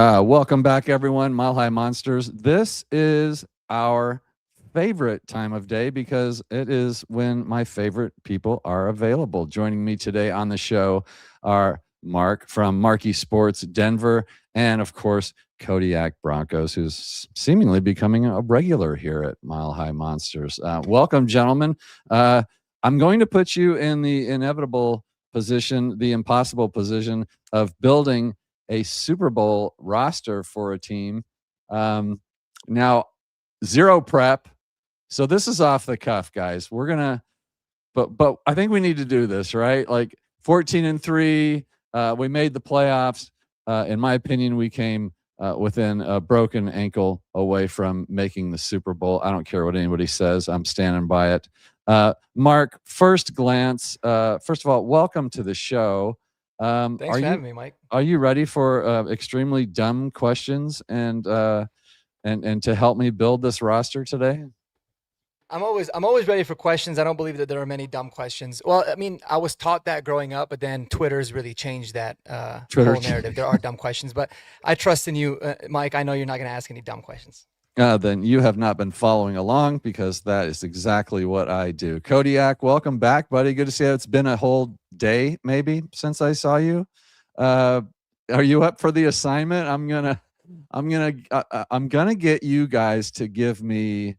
Welcome back, everyone. Mile High Monsters. This is our favorite time of day because it is when my favorite people are available. Joining me today on the show are Mark from Marquee Sports Denver, and of course, Kodiak Broncos, who's seemingly becoming a regular here at Mile High Monsters. Welcome, gentlemen. I'm going to put you in the inevitable position, the impossible position of building a Super Bowl roster for a team. Now, zero prep. So this is off the cuff, guys. We're gonna, but I think we need to do this, right? Like 14-3. We made the playoffs. In my opinion, we came within a broken ankle away from making the Super Bowl. I don't care what anybody says. I'm standing by it. Mark, first glance. First of all, welcome to the show. Thanks for having me, Mike. Are you ready for extremely dumb questions and to help me build this roster today? I'm always ready for questions. I don't believe that there are many dumb questions. Well, I mean, I was taught that growing up, but then Twitter's really changed that whole narrative. There are dumb questions, but I trust in you, Mike. I know you're not going to ask any dumb questions. Then you have not been following along because that is exactly what I do. Kodiak, welcome back, buddy. Good to see you. It's been a whole day, maybe, since I saw you. Are you up for the assignment? I'm gonna get you guys to give me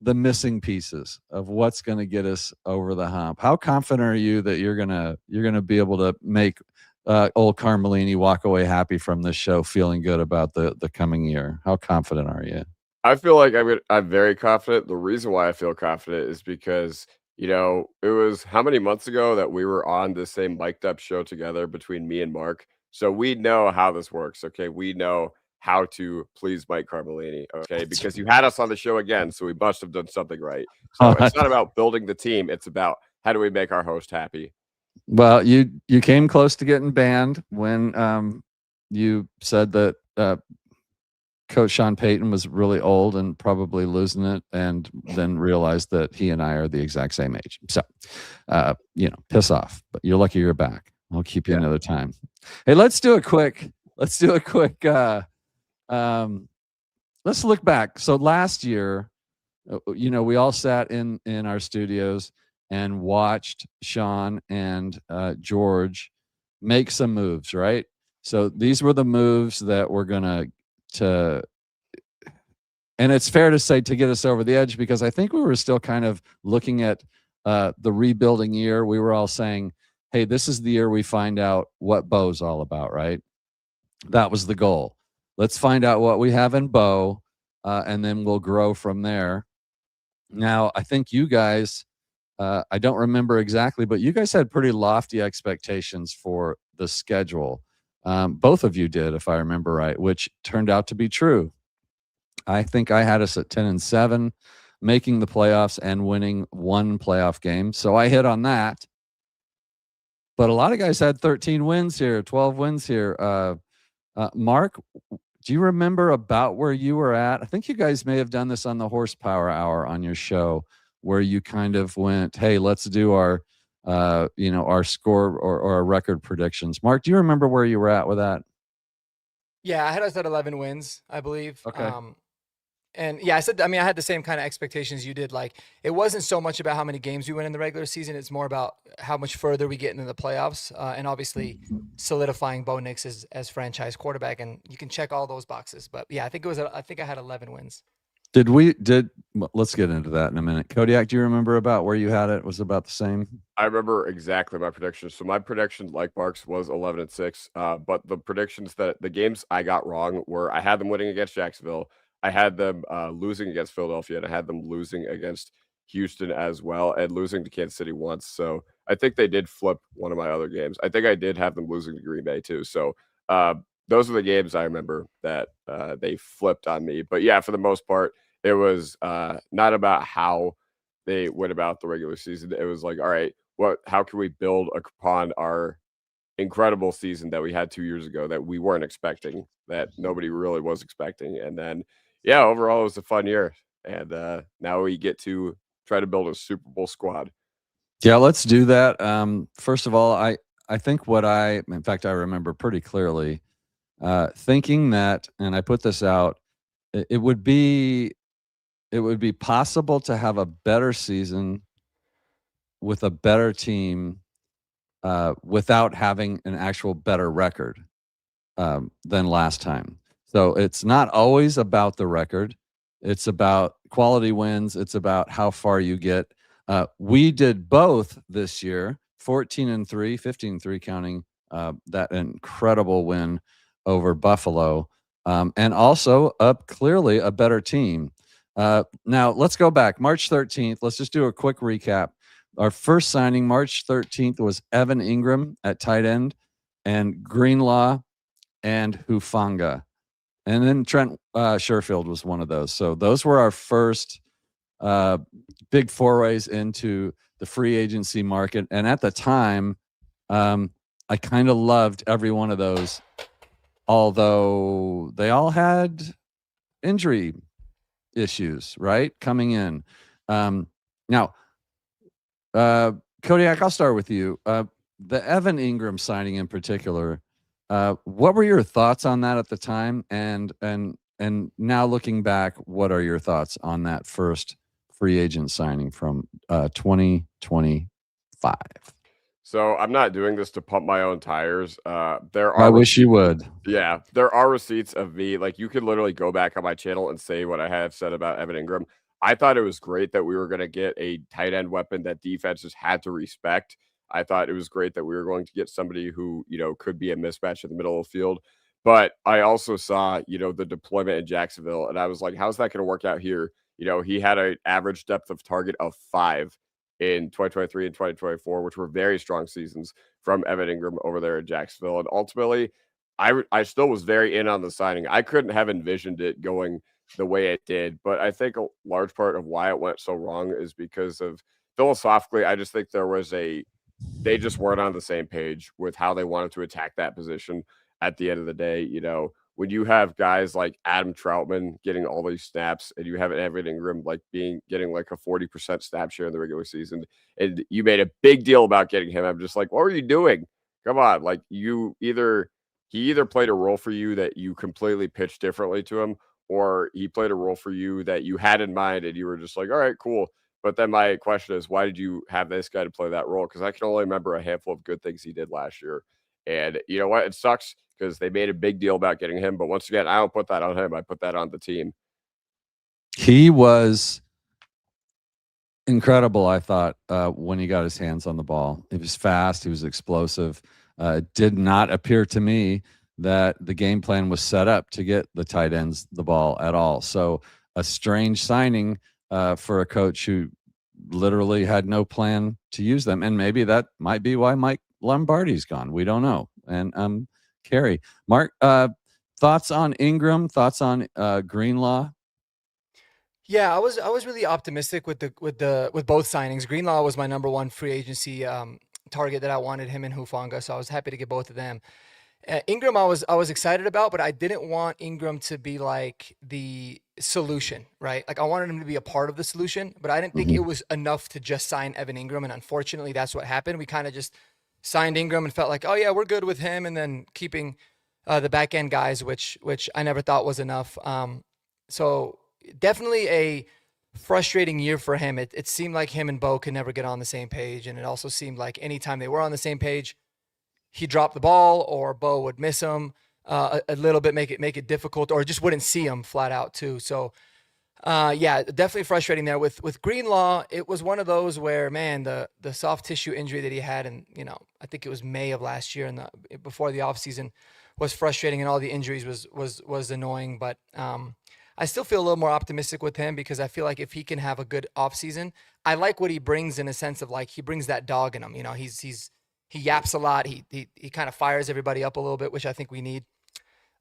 the missing pieces of what's going to get us over the hump. How confident are you that you're gonna be able to make old Carmelini walk away happy from this show, feeling good about the coming year? How confident are you? I feel like I'm very confident. The reason why I feel confident is because, it was how many months ago that we were on the same mic'd up show together between me and Mark. So we know how this works. Okay. We know how to please Mike Carmelini. Okay. Because you had us on the show again. So we must have done something right. So it's not about building the team. It's about how do we make our host happy? Well, you came close to getting banned when you said that Coach Sean Payton was really old and probably losing it, and then realized that he and I are the exact same age. So, piss off. But you're lucky you're back. I'll keep you another time. Hey, let's do a quick. Let's look back. So last year, we all sat in our studios and watched Sean and George make some moves, right? So these were the moves that were gonna and it's fair to say to get us over the edge, because I think we were still kind of looking at the rebuilding year. We were all saying, hey, this is the year we find out what Bo's all about, right? That was the goal. Let's find out what we have in Bo, and then we'll grow from there. Now, I think you guys, I don't remember exactly, but you guys had pretty lofty expectations for the schedule. Both of you did, if I remember right, which turned out to be true. I think I had us at 10-7, making the playoffs and winning one playoff game. So I hit on that. But a lot of guys had 13 wins here, 12 wins here. Mark, do you remember about where you were at? I think you guys may have done this on the Horsepower Hour on your show, where you kind of went, hey, let's do our score or our record predictions. Mark, do you remember where you were at with that? Yeah, I had us at 11 wins, I believe. Okay. And yeah, I had the same kind of expectations you did. Like, it wasn't so much about how many games we win in the regular season. It's more about how much further we get into the playoffs, and obviously solidifying Bo Nix as franchise quarterback. And you can check all those boxes. But yeah, I think I had 11 wins. Let's get into that in a minute. Kodiak, do you remember about where you had it? Was about the same? I remember exactly my predictions. So my prediction, like Mark's, was 11-6. But the predictions the games I got wrong were, I had them winning against Jacksonville, I had them losing against Philadelphia, and I had them losing against Houston as well, and losing to Kansas City once. So I think they did flip one of my other games. I think I did have them losing to Green Bay too. So those are the games I remember that they flipped on me. But yeah, for the most part, it was not about how they went about the regular season. It was like, all right, how can we build upon our incredible season that we had 2 years ago that we weren't expecting, that nobody really was expecting. And then, yeah, overall, it was a fun year. And now we get to try to build a Super Bowl squad. Yeah, let's do that. First of all, I think in fact, I remember pretty clearly thinking that, and I put this out, it would be possible to have a better season with a better team without having an actual better record than last time. So it's not always about the record. It's about quality wins. It's about how far you get. We did both this year, 14-3, 15-3 counting that incredible win over Buffalo, and also clearly a better team. Now let's go back. March 13th. Let's just do a quick recap. Our first signing, March 13th, was Evan Ingram at tight end, and Greenlaw and Hufanga. And then Trent Sherfield was one of those. So those were our first big forays into the free agency market. And at the time, I kind of loved every one of those, although they all had injury issues, right? Coming in. Now, Kodiak, I'll start with you. The Evan Ingram signing in particular, what were your thoughts on that at the time? And now looking back, what are your thoughts on that first free agent signing from 2025? So I'm not doing this to pump my own tires. I wish you would. Yeah, there are receipts of me. Like, you could literally go back on my channel and say what I have said about Evan Ingram. I thought it was great that we were going to get a tight end weapon that defenses had to respect. I thought it was great that we were going to get somebody who, could be a mismatch in the middle of the field. But I also saw, the deployment in Jacksonville, and I was like, how's that going to work out here? He had an average depth of target of 5 in 2023 and 2024, which were very strong seasons from Evan Ingram over there in Jacksonville. And ultimately, I still was very in on the signing. I couldn't have envisioned it going the way it did, but I think a large part of why it went so wrong is because of, philosophically, I just think they just weren't on the same page with how they wanted to attack that position. At the end of the day, when you have guys like Adam Troutman getting all these snaps, and you have Evan Ingram getting like a 40% snap share in the regular season, and you made a big deal about getting him, I'm just like, what are you doing? Come on, like, he either played a role for you that you completely pitched differently to him, or he played a role for you that you had in mind and you were just like, all right, cool. But then my question is, why did you have this guy to play that role? Because I can only remember a handful of good things he did last year. And you know what? It sucks because they made a big deal about getting him. But once again, I don't put that on him. I put that on the team. He was incredible, I thought, when he got his hands on the ball. He was fast. He was explosive. It did not appear to me that the game plan was set up to get the tight ends the ball at all. So a strange signing for a coach who literally had no plan to use them. And maybe that might be why Mike Lombardi's gone. We don't know. And Carrie, Mark, thoughts on Ingram, thoughts on Greenlaw? Yeah, I was really optimistic with both signings. Greenlaw was my number one free agency target that I wanted, him and Hufanga, so I was happy to get both of them. Ingram, I was excited about, but I didn't want Ingram to be like the solution, right? Like, I wanted him to be a part of the solution, but I didn't think it was enough to just sign Evan Ingram, and unfortunately, that's what happened. We kind of just signed Ingram and felt like, oh yeah, we're good with him, and then keeping the back end guys, which I never thought was enough. So definitely a frustrating year for him. It seemed like him and Bo could never get on the same page, and it also seemed like anytime they were on the same page, he dropped the ball or Bo would miss him a little bit, make it difficult, or just wouldn't see him flat out too. So yeah, definitely frustrating there. With Greenlaw, it was one of those where, man, the soft tissue injury that he had, and I think it was May of last year, and before the offseason, was frustrating, and all the injuries was annoying. But I still feel a little more optimistic with him because I feel like if he can have a good offseason, I like what he brings in a sense of, like, he brings that dog in him. He yaps a lot. He kind of fires everybody up a little bit, which I think we need.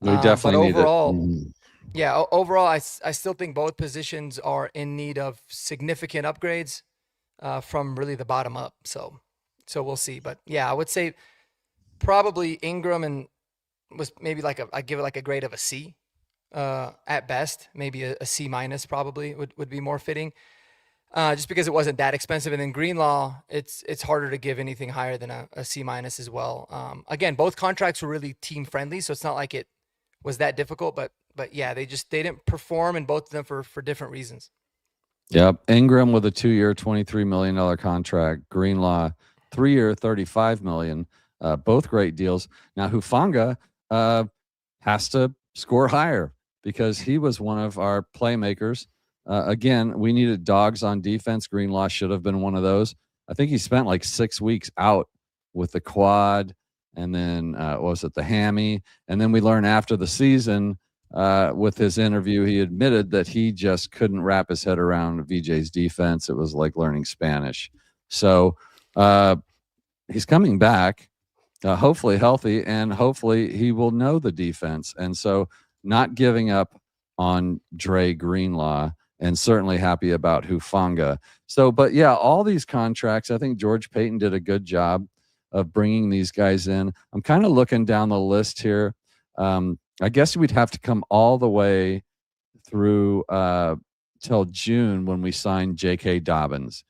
We definitely but overall, need it. Yeah, overall, I still think both positions are in need of significant upgrades from really the bottom up. So we'll see. But yeah, I would say probably Ingram was maybe I give it like a grade of a C at best. Maybe a C minus probably would be more fitting. Just because it wasn't that expensive. And then Greenlaw, it's harder to give anything higher than a C minus as well. Again, both contracts were really team friendly, so it's not like it was that difficult. But yeah, they didn't perform, and both of them for different reasons. Yep. Ingram with a 2-year, $23 million contract. Greenlaw, 3-year, $35 million. Both great deals. Now Hufanga has to score higher because he was one of our playmakers. Again, we needed dogs on defense. Greenlaw should have been one of those. I think he spent like 6 weeks out with the quad, and then what was it, the hammy? And then we learned after the season with his interview, he admitted that he just couldn't wrap his head around VJ's defense. It was like learning Spanish. So he's coming back, hopefully healthy, and hopefully he will know the defense. And so not giving up on Dre Greenlaw, and certainly happy about Hufanga. So, but yeah, all these contracts, I think George Payton did a good job of bringing these guys in. I'm kind of looking down the list here. I guess we'd have to come all the way through till June when we signed J.K. Dobbins,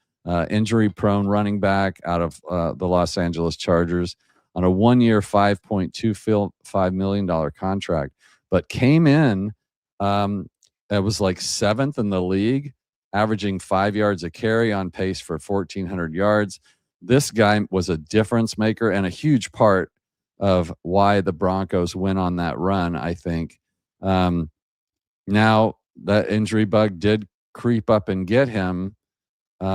injury-prone running back out of the Los Angeles Chargers on a 1-year, $5.25 million contract, but came in, it was like 7th in the league, averaging 5 yards a carry, on pace for 1,400 yards. This guy was a difference maker and a huge part of why the Broncos went on that run, I think. Now that injury bug did creep up and get him. We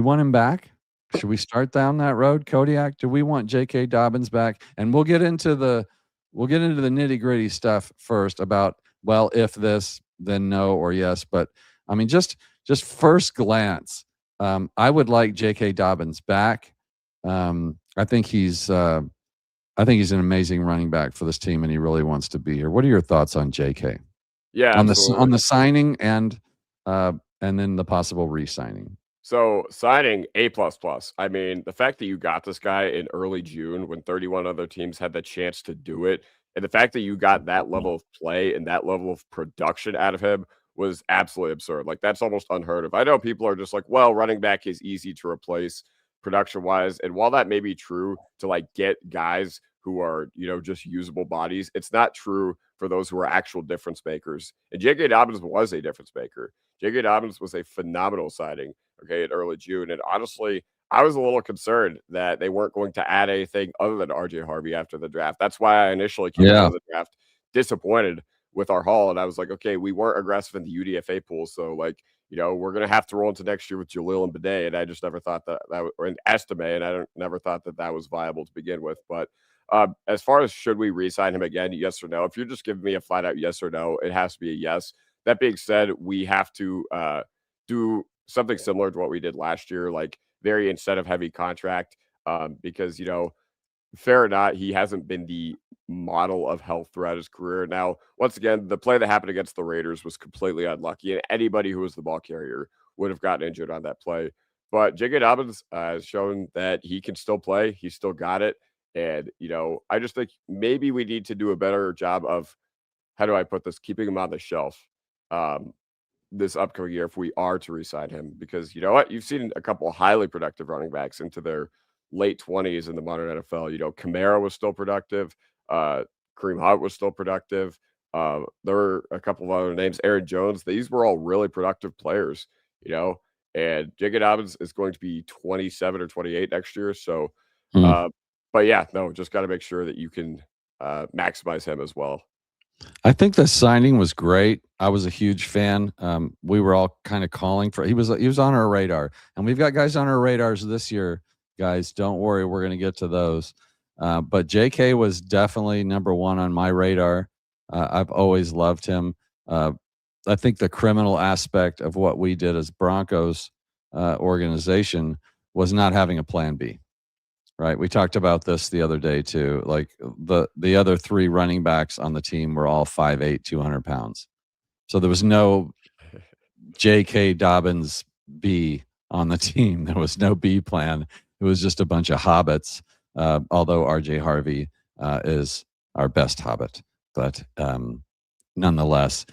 want him back. Should we start down that road, Kodiak? Do we want J.K. Dobbins back? And we'll get into the nitty-gritty stuff first about, well, if this, then no or yes. But I mean, just first glance, I would like J.K. Dobbins back. I think he's an amazing running back for this team, and he really wants to be here. What are your thoughts on J.K.? Yeah, on the signing and then the possible re-signing? So signing A++. I mean, the fact that you got this guy in early June when 31 other teams had the chance to do it, and the fact that you got that level of play and that level of production out of him was absolutely absurd. Like, that's almost unheard of. I know people are just like, well, running back is easy to replace production-wise. And while that may be true to like get guys who are, just usable bodies, it's not true for those who are actual difference makers. And J.K. Dobbins was a difference maker. J.K. Dobbins was a phenomenal signing, in early June. And honestly, I was a little concerned that they weren't going to add anything other than RJ Harvey after the draft. That's why I initially came out of the draft disappointed with our haul. And I was like, okay, we weren't aggressive in the UDFA pool. So we're going to have to roll into next year with Jalil and Bidet. And I just never thought that or an Estime. And never thought that was viable to begin with. But as far as should we re-sign him again, yes or no? If you're just giving me a flat out yes or no, it has to be a yes. That being said, we have to do something similar to what we did last year, like very incentive heavy contract, because, fair or not, he hasn't been the model of health throughout his career. Now, once again, the play that happened against the Raiders was completely unlucky, and anybody who was the ball carrier would have gotten injured on that play. But J.K. Dobbins has shown that he can still play. He's still got it. And, I just think maybe we need to do a better job of, how do I put this, keeping him on the shelf this upcoming year if we are to re-sign him. Because you know what? You've seen a couple of highly productive running backs into their late 20s in the modern NFL. Kamara was still productive. Kareem Hunt was still productive. There were a couple of other names. Aaron Jones. These were all really productive players, and J.K. Dobbins is going to be 27 or 28 next year. So, but yeah, no, just got to make sure that you can maximize him as well. I think the signing was great. I was a huge fan. We were all kind of calling for. He was on our radar, and we've got guys on our radars this year. Guys, don't worry, we're going to get to those. But J.K. was definitely number one on my radar. I've always loved him. I think the criminal aspect of what we did as Broncos organization was not having a plan B. Right. We talked about this the other day too. Like the other three running backs on the team were all 5'8", 200 pounds. So there was no J.K. Dobbins B on the team. There was no B plan. It was just a bunch of hobbits. Although RJ Harvey is our best hobbit, but nonetheless,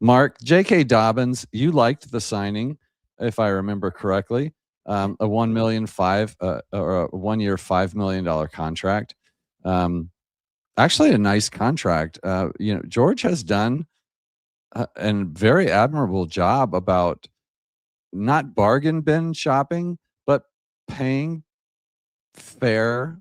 Mark, J.K. Dobbins, you liked the signing, if I remember correctly. A $1 million or a 1-year $5 million contract. actually a nice contract. George has done a very admirable job about not bargain bin shopping, but paying fair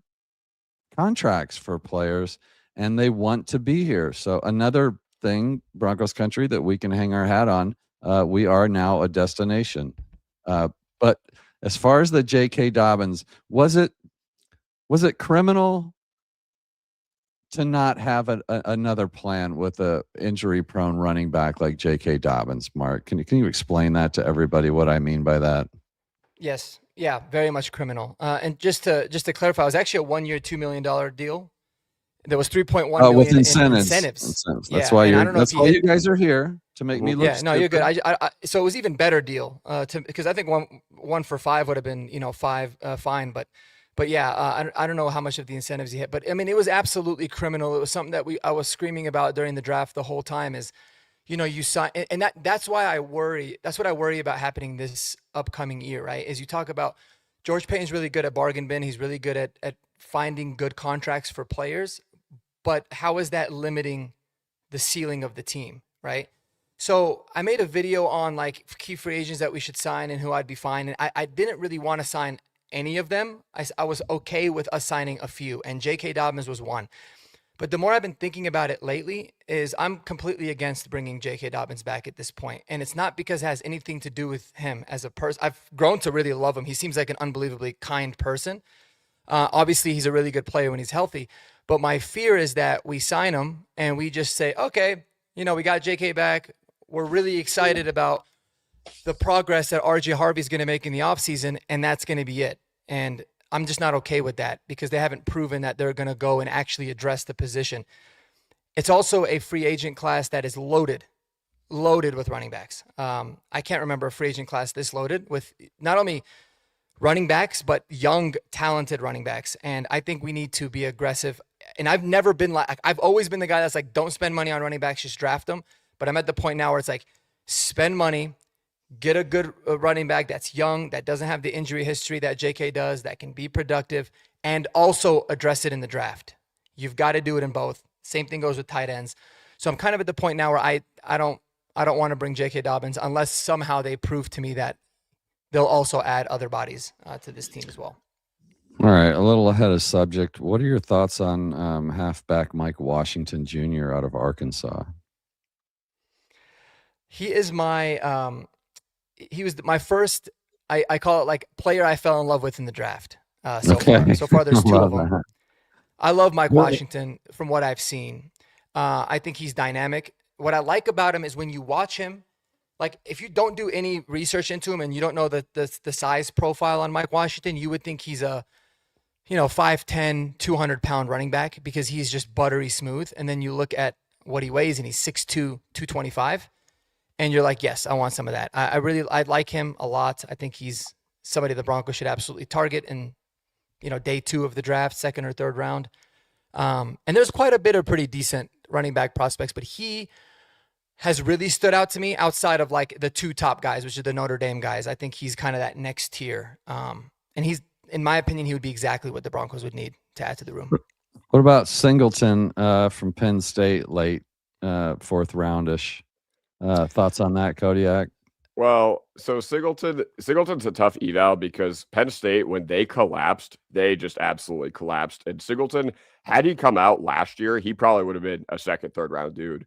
contracts for players, and they want to be here. So another thing, Broncos country, that we can hang our hat on. We are now a destination. But as far as the J.K. Dobbins, was it criminal to not have another plan with a injury-prone running back like J.K. Dobbins? Mark, can you explain that to everybody? What I mean by that? Yes. Yeah, very much criminal. And just to clarify, it was actually a 1-year, $2 million deal. There was 3.1 million with in incentives. incentives. That's Yeah, why and I don't know that's if why hit- you guys are here, to make me look Yeah, no, you're good. stupid. So it was even better deal because I think one for $5 would have been five fine, but yeah, I don't know how much of the incentives he hit, but I mean it was absolutely criminal. It was something that I was screaming about during the draft the whole time. Is you sign, and that's why I worry. That's what I worry about happening this upcoming year, right? Is you talk about George Payton's really good at bargain bin. He's really good at finding good contracts for players. But how is that limiting the ceiling of the team, right? So I made a video on like key free agents that we should sign and who I'd be fine. And I didn't really want to sign any of them. I was okay with us signing a few, and J.K. Dobbins was one. But the more I've been thinking about it lately is I'm completely against bringing J.K. Dobbins back at this point. And it's not because it has anything to do with him as a person. I've grown to really love him. He seems like an unbelievably kind person. Obviously, he's a really good player when he's healthy. But my fear is that we sign him and we just say, okay, we got JK back. We're really excited about the progress that RJ Harvey's going to make in the offseason, and that's going to be it. And I'm just not okay with that because they haven't proven that they're going to go and actually address the position. It's also a free agent class that is loaded with running backs. I can't remember a free agent class this loaded with not only running backs, but young, talented running backs. And I think we need to be aggressive. And I've never been I've always been the guy that's like, don't spend money on running backs, just draft them. But I'm at the point now where it's like, spend money, get a good running back that's young, that doesn't have the injury history that JK does, that can be productive, and also address it in the draft. You've got to do it in both. Same thing goes with tight ends. So I'm kind of at the point now where I don't want to bring JK Dobbins unless somehow they prove to me that they'll also add other bodies to this team as well. All right, a little ahead of subject. What are your thoughts on halfback Mike Washington Jr. out of Arkansas? He is my he was my first, I call it like player I fell in love with in the draft so far. So far, there's two of them. That. I love Mike Washington from what I've seen. I think he's dynamic. What I like about him is when you watch him, like if you don't do any research into him and you don't know the size profile on Mike Washington, you would think he's a 5'10", 200-pound running back because he's just buttery smooth. And then you look at what he weighs and he's 6'2", 225. And you're like, yes, I want some of that. I like him a lot. I think he's somebody the Broncos should absolutely target in, day 2 of the draft, 2nd or 3rd round. And there's quite a bit of pretty decent running back prospects, but he has really stood out to me outside of like the 2 top guys, which are the Notre Dame guys. I think he's kind of that next tier. And he's, in my opinion, he would be exactly what the Broncos would need to add to the room. What about Singleton from Penn State, late 4th roundish? Thoughts on that, Kodiak? Well, so Singleton's a tough eval because Penn State, when they collapsed, they just absolutely collapsed. And Singleton, had he come out last year, he probably would have been a 2nd, 3rd round dude.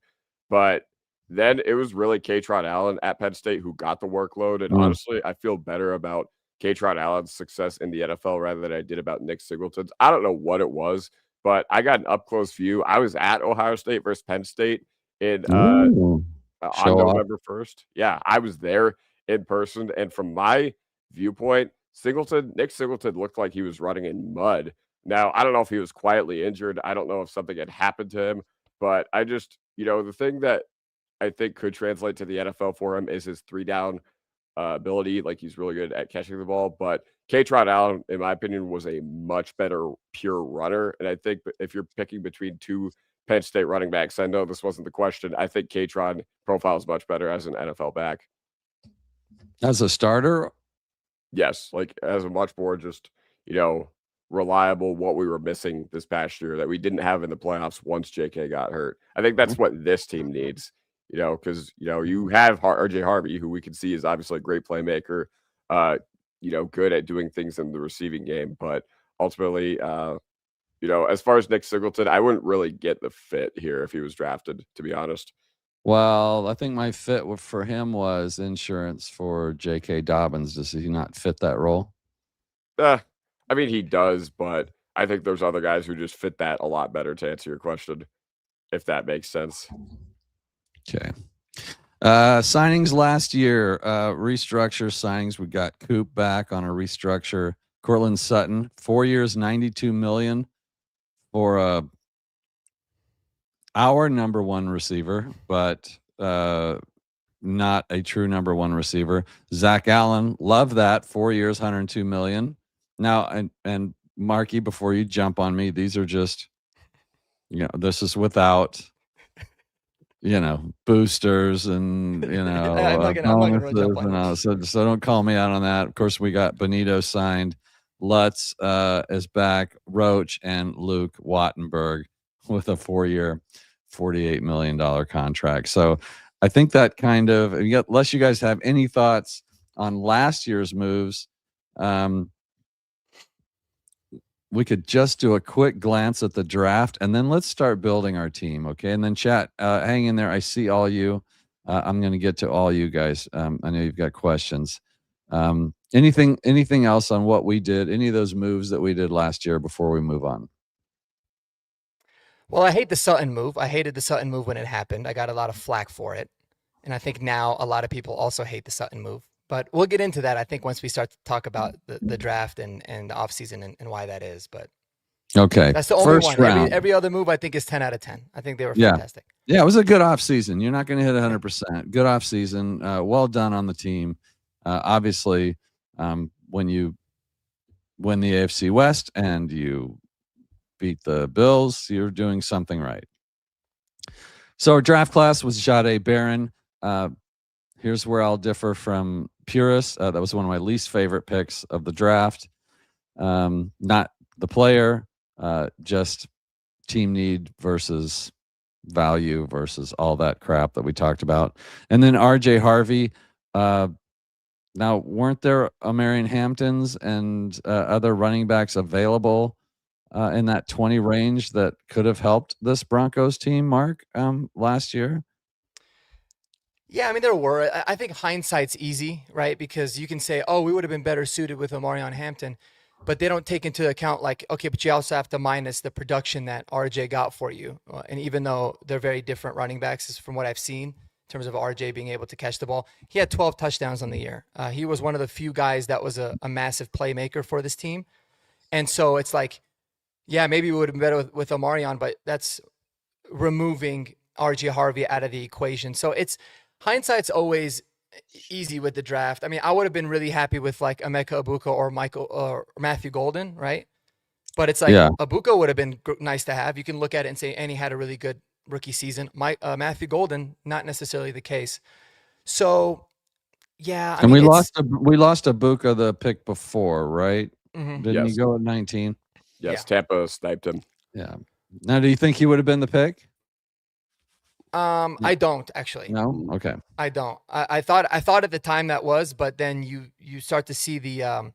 But then it was really Kaytron Allen at Penn State who got the workload. And honestly, I feel better about Kaytron Allen's success in the NFL rather than I did about Nick Singleton's. I don't know what it was, but I got an up-close view. I was at Ohio State versus Penn State in on November 1st. Yeah, I was there in person. And from my viewpoint, Nick Singleton looked like he was running in mud. Now, I don't know if he was quietly injured. I don't know if something had happened to him. But I just, the thing that I think could translate to the NFL for him is his 3-down ability. Like, he's really good at catching the ball. But Kaytron Allen, in my opinion, was a much better pure runner. And I think if you're picking between 2 Penn State running backs, I know this wasn't the question. I think Kaytron profile is much better as an NFL back. As a starter? Yes, like as a much more just, reliable, what we were missing this past year that we didn't have in the playoffs once JK got hurt. I think that's what this team needs, because, you have RJ Harvey, who we can see is obviously a great playmaker, good at doing things in the receiving game. But ultimately, as far as Nick Singleton, I wouldn't really get the fit here if he was drafted, to be honest. Well, I think my fit for him was insurance for J.K. Dobbins. Does he not fit that role? I mean, he does, but I think there's other guys who just fit that a lot better, to answer your question, if that makes sense. Okay. Signings last year, restructure signings. We got Coop back on a restructure. Cortland Sutton, 4 years, $92 million for our number one receiver, but not a true number one receiver. Zach Allen, love that. 4 years, $102 million. Now, and Marky, before you jump on me, these are just, this is without, boosters and, I'm not gonna really jump on so don't call me out on that. Of course, we got Benito signed. Lutz is back. Roach and Luke Wattenberg with a 4-year, $48 million contract. So I think that kind of, unless you guys have any thoughts on last year's moves, we could just do a quick glance at the draft, and then let's start building our team, okay? And then chat, hang in there. I see all you. I'm going to get to all you guys. I know you've got questions. Anything else on what we did? Any of those moves that we did last year before we move on? Well, I hate the Sutton move. I hated the Sutton move when it happened. I got a lot of flack for it. And I think now a lot of people also hate the Sutton move. But we'll get into that, I think, once we start to talk about the draft and the offseason and why that is. But okay, that's the only first one. Round. Every other move, I think, is 10 out of 10. I think they were fantastic. Yeah, it was a good offseason. You're not going to hit 100%. Good offseason. Well done on the team. Obviously, when you win the AFC West and you beat the Bills, you're doing something right. So our draft class was Jahdae Barron. Here's where I'll differ from purists. That was one of my least favorite picks of the draft. Not the player, just team need versus value versus all that crap that we talked about. And then RJ Harvey. Now, weren't there Marion Hamptons and other running backs available in that 20 range that could have helped this Broncos team, Mark, last year? Yeah, I mean, there were. I think hindsight's easy, right? Because you can say, oh, we would have been better suited with Marion Hampton, but they don't take into account, like, okay, but you also have to minus the production that RJ got for you. And even though they're very different running backs from what I've seen in terms of RJ being able to catch the ball, he had 12 touchdowns on the year. He was one of the few guys that was a massive playmaker for this team. And so it's like, yeah, maybe we would have been better with Omarion, but that's removing RJ Harvey out of the equation. So hindsight's always easy with the draft. I mean, I would have been really happy with like Emeka Egbuka or Matthew Golden, right? But it's like Egbuka would have been nice to have. You can look at it and say, and he had a really good rookie season. Matthew Golden, not necessarily the case. So, yeah. We lost Egbuka the pick before, right? Mm-hmm. Didn't he go at 19? Yes, yeah. Tampa sniped him. Yeah. Now, do you think he would have been the pick? I don't actually. No? Okay. I don't. I thought at the time that was, but then you start to see the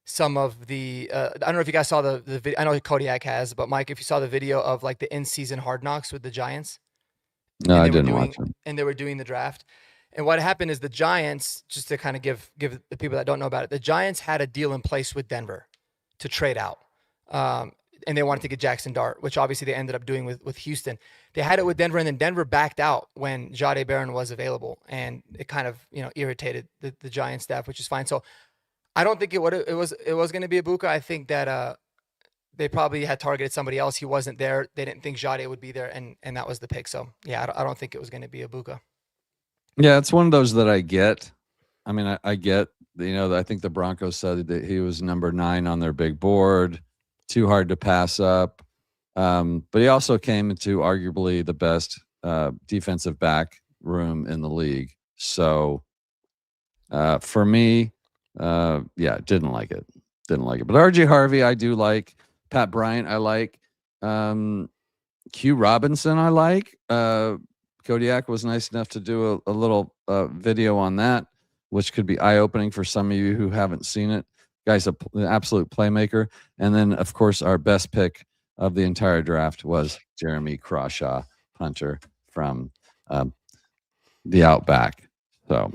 some of the I don't know if you guys saw the video. I know Kodiak has, but Mike, if you saw the video of like the in-season Hard Knocks with the Giants. No, I didn't watch it. And they were doing the draft. And what happened is the Giants, just to kind of give the people that don't know about it, the Giants had a deal in place with Denver to trade out. And they wanted to get Jackson Dart, which obviously they ended up doing with Houston. They had it with Denver, and then Denver backed out when Jahdae Barron was available, and it kind of irritated the Giants staff, which is fine. So I don't think it was going to be Egbuka. I think that they probably had targeted somebody else. He wasn't there. They didn't think Jahdae would be there, and that was the pick. So yeah, I don't think it was going to be Egbuka. Yeah, it's one of those that I get. I mean, I get. I think the Broncos said that he was number 9 on their big board. Too hard to pass up. But he also came into arguably the best defensive back room in the league. So for me, didn't like it. didn't like it. But RJ Harvey, I do like. Pat Bryant, I like. Q Robinson, I like. Kodiak was nice enough to do a little video on that, which could be eye-opening for some of you who haven't seen it. Guy's an absolute playmaker. And then, of course, our best pick of the entire draft was Jeremy Crawshaw, punter from the Outback. So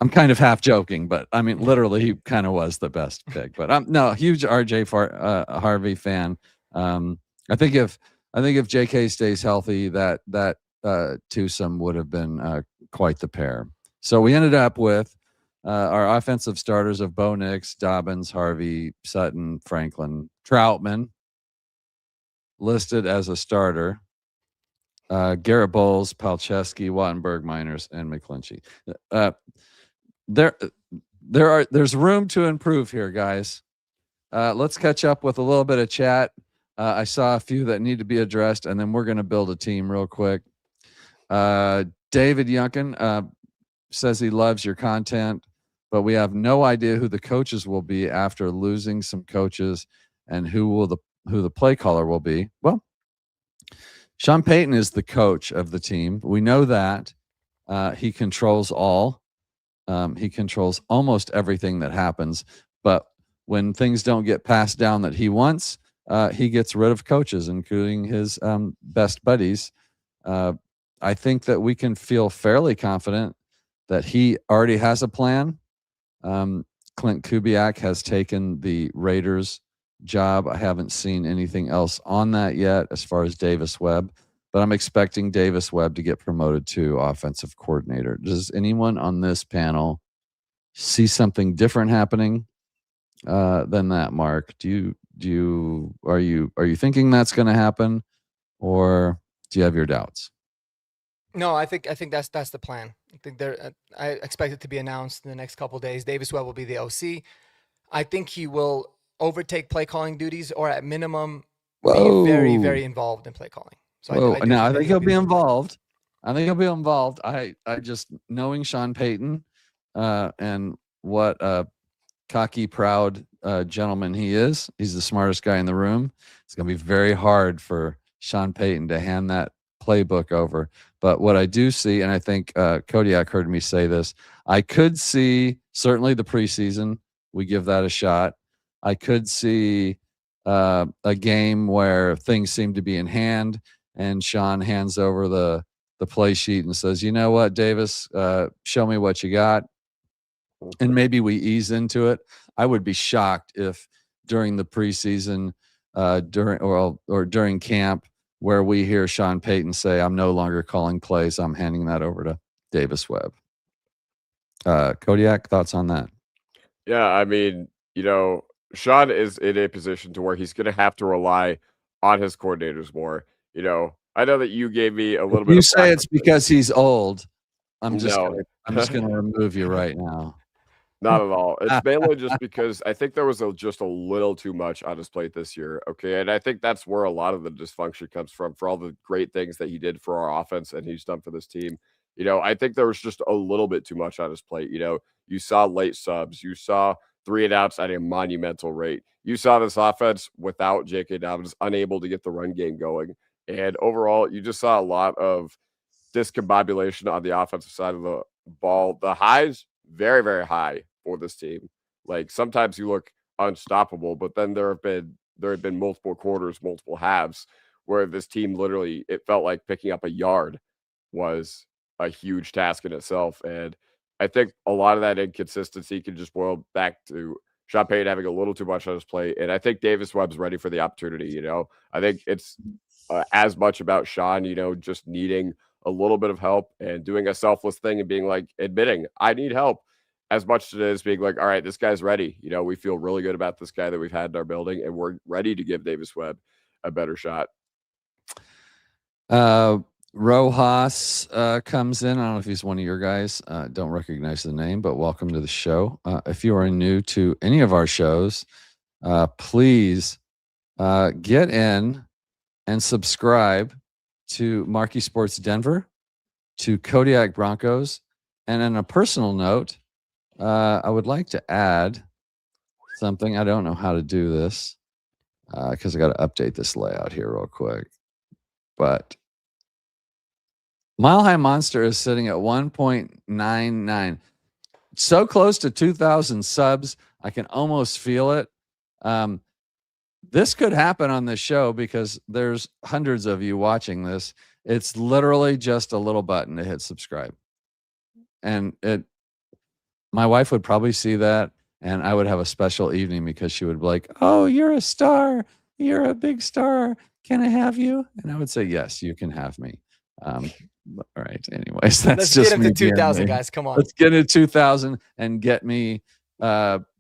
I'm kind of half joking, but I mean, literally, he kind of was the best pick. But I'm no huge RJ Harvey fan. I think if JK stays healthy, that twosome would have been quite the pair. So we ended up with our offensive starters of Bo Nix, Dobbins, Harvey, Sutton, Franklin, Troutman listed as a starter. Garrett Bowles, Palczewski, Wattenberg, Miners, and McClinchy. There's room to improve here, guys. Let's catch up with a little bit of chat. I saw a few that need to be addressed, and then we're going to build a team real quick. David Yunkin says he loves your content, but we have no idea who the coaches will be after losing some coaches, and who the play caller will be. Well, Sean Payton is the coach of the team. We know that. He controls all. He controls almost everything that happens. But when things don't get passed down that he wants, he gets rid of coaches, including his best buddies. I think that we can feel fairly confident that he already has a plan. Clint Kubiak has taken the Raiders job. I haven't seen anything else on that yet as far as Davis Webb, but I'm expecting Davis Webb to get promoted to offensive coordinator. Does anyone on this panel see something different happening than that, Mark? Are you thinking that's going to happen, or do you have your doubts? No, I think that's the plan. I think I expect it to be announced in the next couple of days. Davis Webb will be the OC. I think he will overtake play calling duties, or at minimum be very, very involved in play calling. So I think he'll be involved. I just, knowing Sean Payton and what a cocky, proud gentleman he is, he's the smartest guy in the room. It's going to be very hard for Sean Payton to hand that playbook over. But what I do see, and I think Kodiak heard me say this, I could see certainly the preseason. We give that a shot. I could see a game where things seem to be in hand, and Sean hands over the play sheet and says, "You know what, Davis, show me what you got," and maybe we ease into it. I would be shocked if during the preseason, during camp, where we hear Sean Payton say, "I'm no longer calling plays. I'm handing that over to Davis Webb." Kodiak, thoughts on that? Yeah, I mean, Sean is in a position to where he's going to have to rely on his coordinators more. I know that you gave me a little bit. You say it's because he's old. I'm just No. going to remove you right now. Not at all. It's mainly just because I think there was just a little too much on his plate this year. Okay. And I think that's where a lot of the dysfunction comes from, for all the great things that he did for our offense and he's done for this team. I think there was just a little bit too much on his plate. You saw late subs, you saw 3 and outs at a monumental rate. You saw this offense without J.K. Dobbins unable to get the run game going. And overall, you just saw a lot of discombobulation on the offensive side of the ball. The highs, very, very high for this team. Like, sometimes you look unstoppable, but then there have been multiple quarters, multiple halves where this team literally, it felt like picking up a yard was a huge task in itself. And I think a lot of that inconsistency can just boil back to Sean Payton having a little too much on his plate. And I think Davis Webb's ready for the opportunity. I think it's as much about Sean, just needing a little bit of help and doing a selfless thing and being like, admitting I need help, as much as it is being like, all right, this guy's ready. We feel really good about this guy that we've had in our building, and we're ready to give Davis Webb a better shot. Rojas comes in. I don't know if he's one of your guys. Don't recognize the name, but welcome to the show. If you are new to any of our shows, please get in and subscribe to Marquee Sports Denver, to Kodiak Broncos. And on a personal note, I would like to add something. I don't know how to do this because I got to update this layout here real quick. But Mile High Monster is sitting at 1.99. So close to 2,000 subs. I can almost feel it. This could happen on this show because there's hundreds of you watching this. It's literally just a little button to hit subscribe. And my wife would probably see that, and I would have a special evening because she would be like, "Oh, you're a star. You're a big star. Can I have you?" And I would say, "Yes, you can have me." All right. Anyways, that's Let's just get him me to being 2,000, me. guys. Come on. Let's get to 2,000 and get me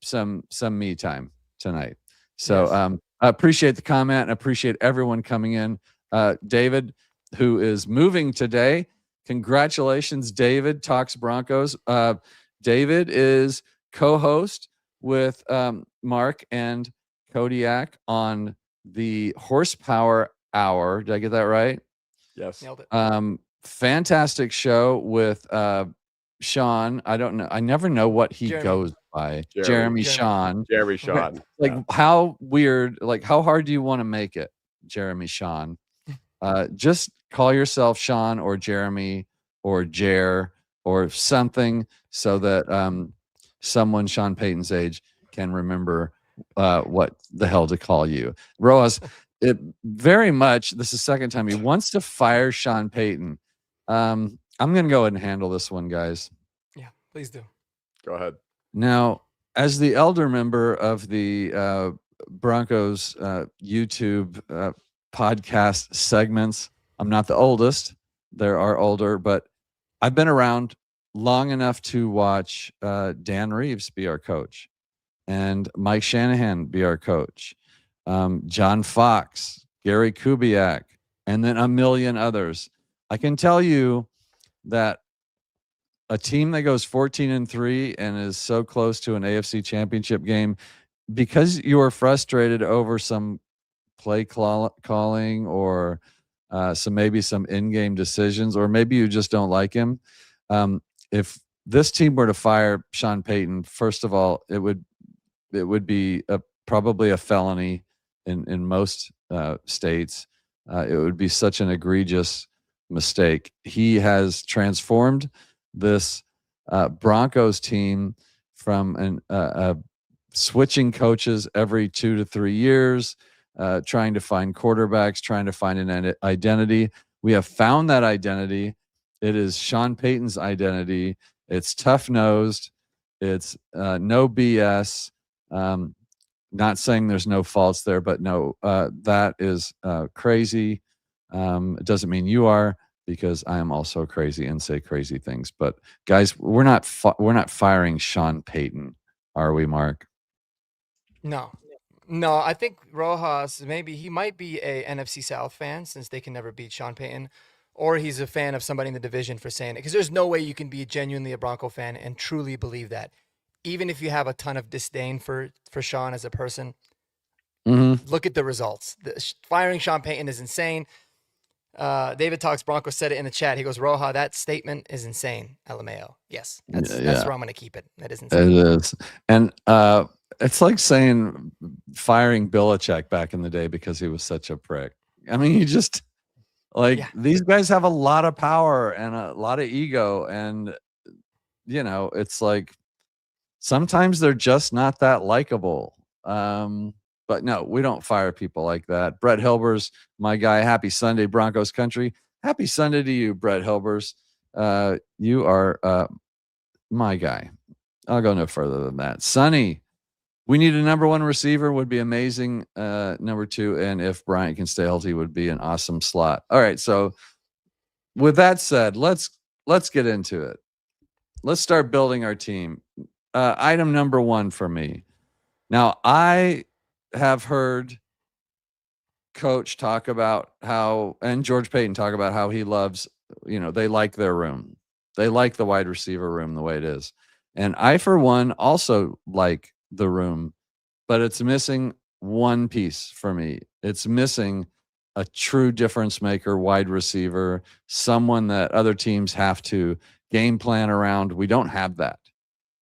some me time tonight. So Yes. I appreciate the comment and appreciate everyone coming in. David, who is moving today. Congratulations, David. Talks Broncos. David is co-host with Mark and Kodiak on the Horsepower Hour. Did I get that right? Yes. Nailed it. Fantastic show with Sean. I don't know. I never know what he goes by. Jeremy Sean. Jeremy Sean. Like how weird, like how hard do you want to make it, Jeremy Sean? Just call yourself Sean or Jeremy or Jer or something so that someone Sean Payton's age can remember what the hell to call you. Roas, it very much, this is the second time he wants to fire Sean Payton. I'm going to go ahead and handle this one, guys. Yeah, please do. Go ahead. Now, as the elder member of the Broncos YouTube podcast segments, I'm not the oldest. There are older, but I've been around long enough to watch Dan Reeves be our coach and Mike Shanahan be our coach, John Fox, Gary Kubiak, and then a million others. I can tell you that a team that goes 14-3 and is so close to an AFC championship game, because you are frustrated over some play calling or maybe some in-game decisions, or maybe you just don't like him. If this team were to fire Sean Payton, first of all, it would be probably a felony in most states. It would be such an egregious mistake. He has transformed this Broncos team from switching coaches every 2 to 3 years, trying to find quarterbacks, trying to find an identity. We have found that identity. It is Sean Payton's identity. It's tough-nosed. It's no BS. Not saying there's no faults there, but no, that is crazy. It doesn't mean you are, because I am also crazy and say crazy things. But guys, we're not firing Sean Payton, are we, Mark? No, I think Rojas, maybe he might be a NFC South fan since they can never beat Sean Payton, or he's a fan of somebody in the division for saying it, because there's no way you can be genuinely a Bronco fan and truly believe that. Even if you have a ton of disdain for Sean as a person, look at the results. Firing Sean Payton is insane. David Talks Broncos said it in the chat. He goes, Roja, that statement is insane. LMAO. Yes, that's where I'm going to keep it. That is insane. It is. And it's like saying firing Belichick back in the day because he was such a prick. I mean, you just these guys have a lot of power and a lot of ego. And, it's like sometimes they're just not that likable. But no, we don't fire people like that. Brett Hilbers, my guy. Happy Sunday, Broncos country. Happy Sunday to you, Brett Hilbers. You are my guy. I'll go no further than that. Sonny, we need a number one receiver. Would be amazing. Number two, and if Bryant can stay healthy, would be an awesome slot. All right. So with that said, let's get into it. Let's start building our team. Item number one for me. Now, I have heard Coach talk about how, and George Payton talk about how he loves, they like their room. They like the wide receiver room the way it is. And I, for one, also like the room, but it's missing one piece for me. It's missing a true difference maker, wide receiver, someone that other teams have to game plan around. We don't have that.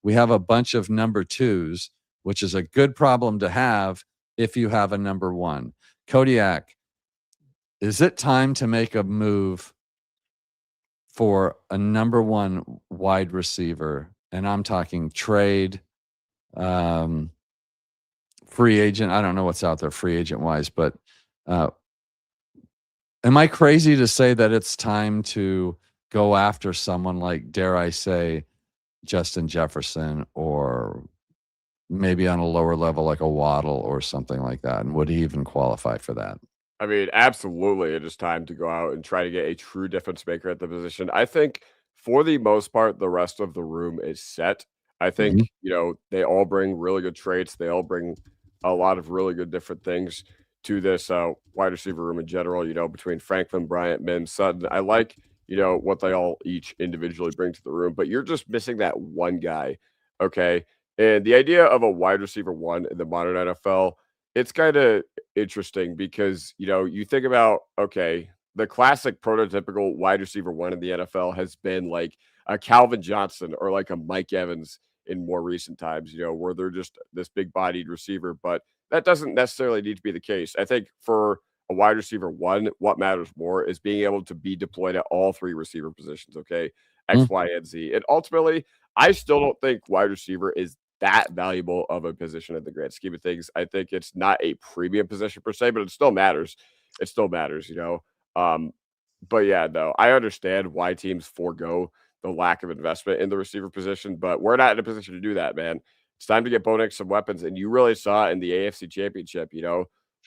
We have a bunch of number twos which is a good problem to have if you have a number one. Kodiak, is it time to make a move for a number one wide receiver? And I'm talking trade, free agent. I don't know what's out there free agent wise, but am I crazy to say that it's time to go after someone like, dare I say, Justin Jefferson, or maybe on a lower level like a Waddle or something like that? And would he even qualify for that? I mean, absolutely, it is time to go out and try to get a true difference maker at the position. I think for the most part, the rest of the room is set. I think, they all bring really good traits. They all bring a lot of really good different things to this wide receiver room in general, between Franklin, Bryant, Mims, Sutton. I like, what they all each individually bring to the room, but you're just missing that one guy. Okay. And the idea of a wide receiver one in the modern NFL, it's kind of interesting because, you think about, okay, the classic prototypical wide receiver one in the NFL has been like a Calvin Johnson or like a Mike Evans in more recent times, where they're just this big bodied receiver, but that doesn't necessarily need to be the case. I think for a wide receiver one, what matters more is being able to be deployed at all three receiver positions. Okay. X, Y, and Z. And ultimately, I still don't think wide receiver is that valuable of a position in the grand scheme of things. I think it's not a premium position per se, but it still matters. It still matters, But yeah, no, I understand why teams forego the lack of investment in the receiver position, but we're not in a position to do that, man. It's time to get Bo Nix some weapons, and you really saw it in the AFC Championship,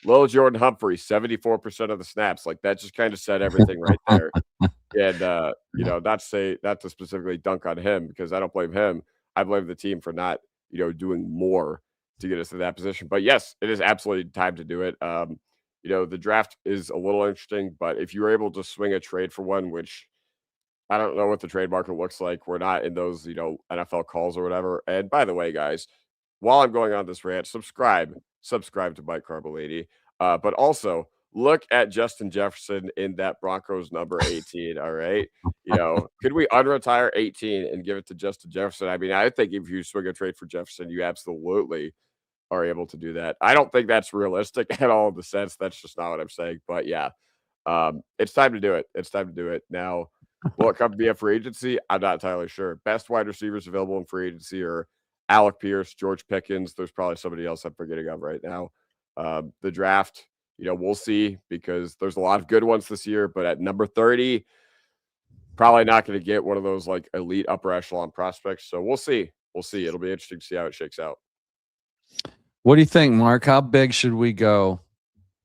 Little Jordan Humphrey, 74% of the snaps. Like, that just kind of said everything right there. And, not to specifically dunk on him because I don't blame him. I blame the team for not, doing more to get us to that position. But yes, it is absolutely time to do it. The draft is a little interesting, but if you're able to swing a trade for one, which I don't know what the trade market looks like. We're not in those, NFL calls or whatever. And by the way, guys, while I'm going on this rant, subscribe to Mike Carbolini. But also look at Justin Jefferson in that Broncos number 18. All right. Could we unretire 18 and give it to Justin Jefferson? I mean, I think if you swing a trade for Jefferson, you absolutely are able to do that. I don't think that's realistic at all in the sense. That's just not what I'm saying. But yeah, it's time to do it. It's time to do it now. Will it come to be a free agency? I'm not entirely sure. Best wide receivers available in free agency are Alec Pierce, George Pickens. There's probably somebody else I'm forgetting of right now. The draft, we'll see because there's a lot of good ones this year. But at number 30, probably not going to get one of those like elite upper echelon prospects. So we'll see. We'll see. It'll be interesting to see how it shakes out. What do you think, Mark? How big should we go?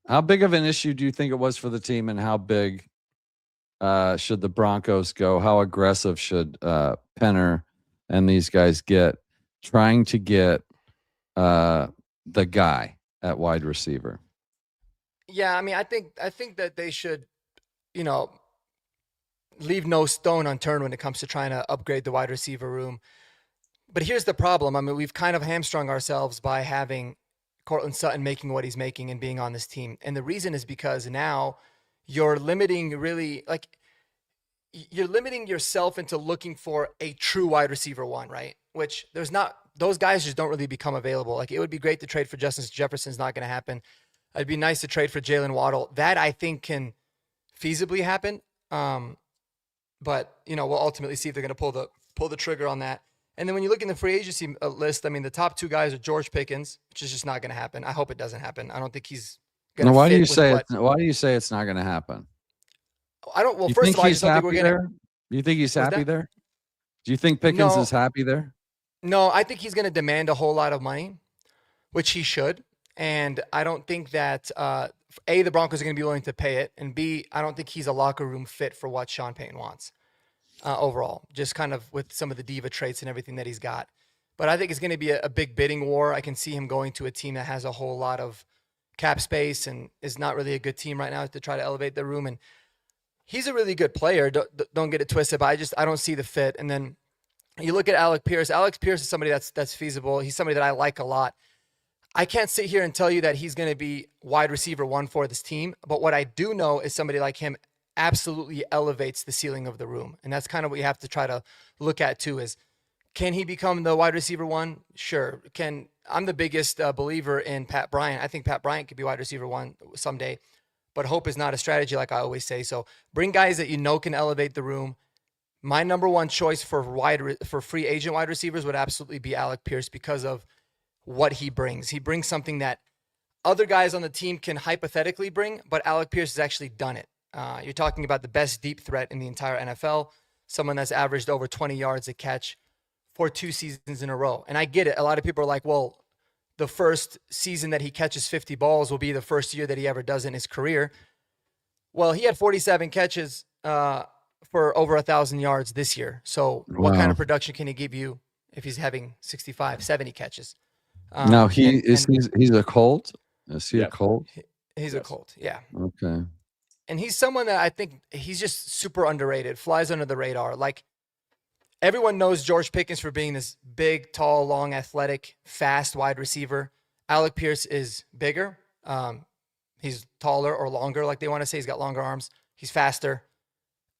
How big of an issue do you think it was for the team, and how big should the Broncos go? How aggressive should Penner and these guys get trying to get the guy at wide receiver? Yeah, I mean, I think that they should, leave no stone unturned when it comes to trying to upgrade the wide receiver room. But here's the problem. I mean, we've kind of hamstrung ourselves by having Courtland Sutton making what he's making and being on this team. And the reason is because now you're limiting yourself into looking for a true wide receiver one, right? Which those guys just don't really become available. Like, it would be great to trade for Justin Jefferson's not going to happen. It'd be nice to trade for Jalen Waddle. That I think can feasibly happen. But we'll ultimately see if they're going to pull the trigger on that. And then when you look in the free agency list, I mean, the top two guys are George Pickens, which is just not going to happen. I hope it doesn't happen. I don't think he's going to. Why do you say it's not going to happen? I don't. Well, first of all, I just don't think we're going to. Do you think he's happy there? Do you think Pickens is happy there? No, I think he's going to demand a whole lot of money, which he should. And I don't think that A, the Broncos are going to be willing to pay it, and B, I don't think he's a locker room fit for what Sean Payton wants. Overall, just kind of with some of the diva traits and everything that he's got. But I think it's going to be a big bidding war. I can see him going to a team that has a whole lot of cap space and is not really a good team right now to try to elevate the room. And he's a really good player. Don't get it twisted, but I don't see the fit. And then you look at Alec Pierce. Alex Pierce is somebody that's feasible. He's somebody that I like a lot. I can't sit here and tell you that he's going to be wide receiver one for this team. But what I do know is somebody like him absolutely elevates the ceiling of the room. And that's kind of what you have to try to look at too is, can he become the wide receiver one? Sure. Can I'm the biggest believer in Pat Bryant. I think Pat Bryant could be wide receiver 1 someday, but hope is not a strategy, like I always say. So bring guys that you know can elevate the room. My number one choice for free agent wide receivers would absolutely be Alec Pierce because of what he brings. He brings something that other guys on the team can hypothetically bring, but Alec Pierce has actually done it. You're talking about the best deep threat in the entire NFL, someone that's averaged over 20 yards a catch for 2 seasons in a row. And I get it. A lot of people are like, well, the first season that he catches 50 balls will be the first year that he ever does in his career. Well, he had 47 catches for over 1,000 yards this year. So what kind of production can he give you if he's having 65, 70 catches? Now he's a Colt. Is he a Colt? He's a Colt. Yeah. Okay. And he's someone that I think he's just super underrated, flies under the radar. Like, everyone knows George Pickens for being this big, tall, long, athletic, fast wide receiver. Alec Pierce is bigger. He's taller or longer, like they want to say. He's got longer arms. He's faster.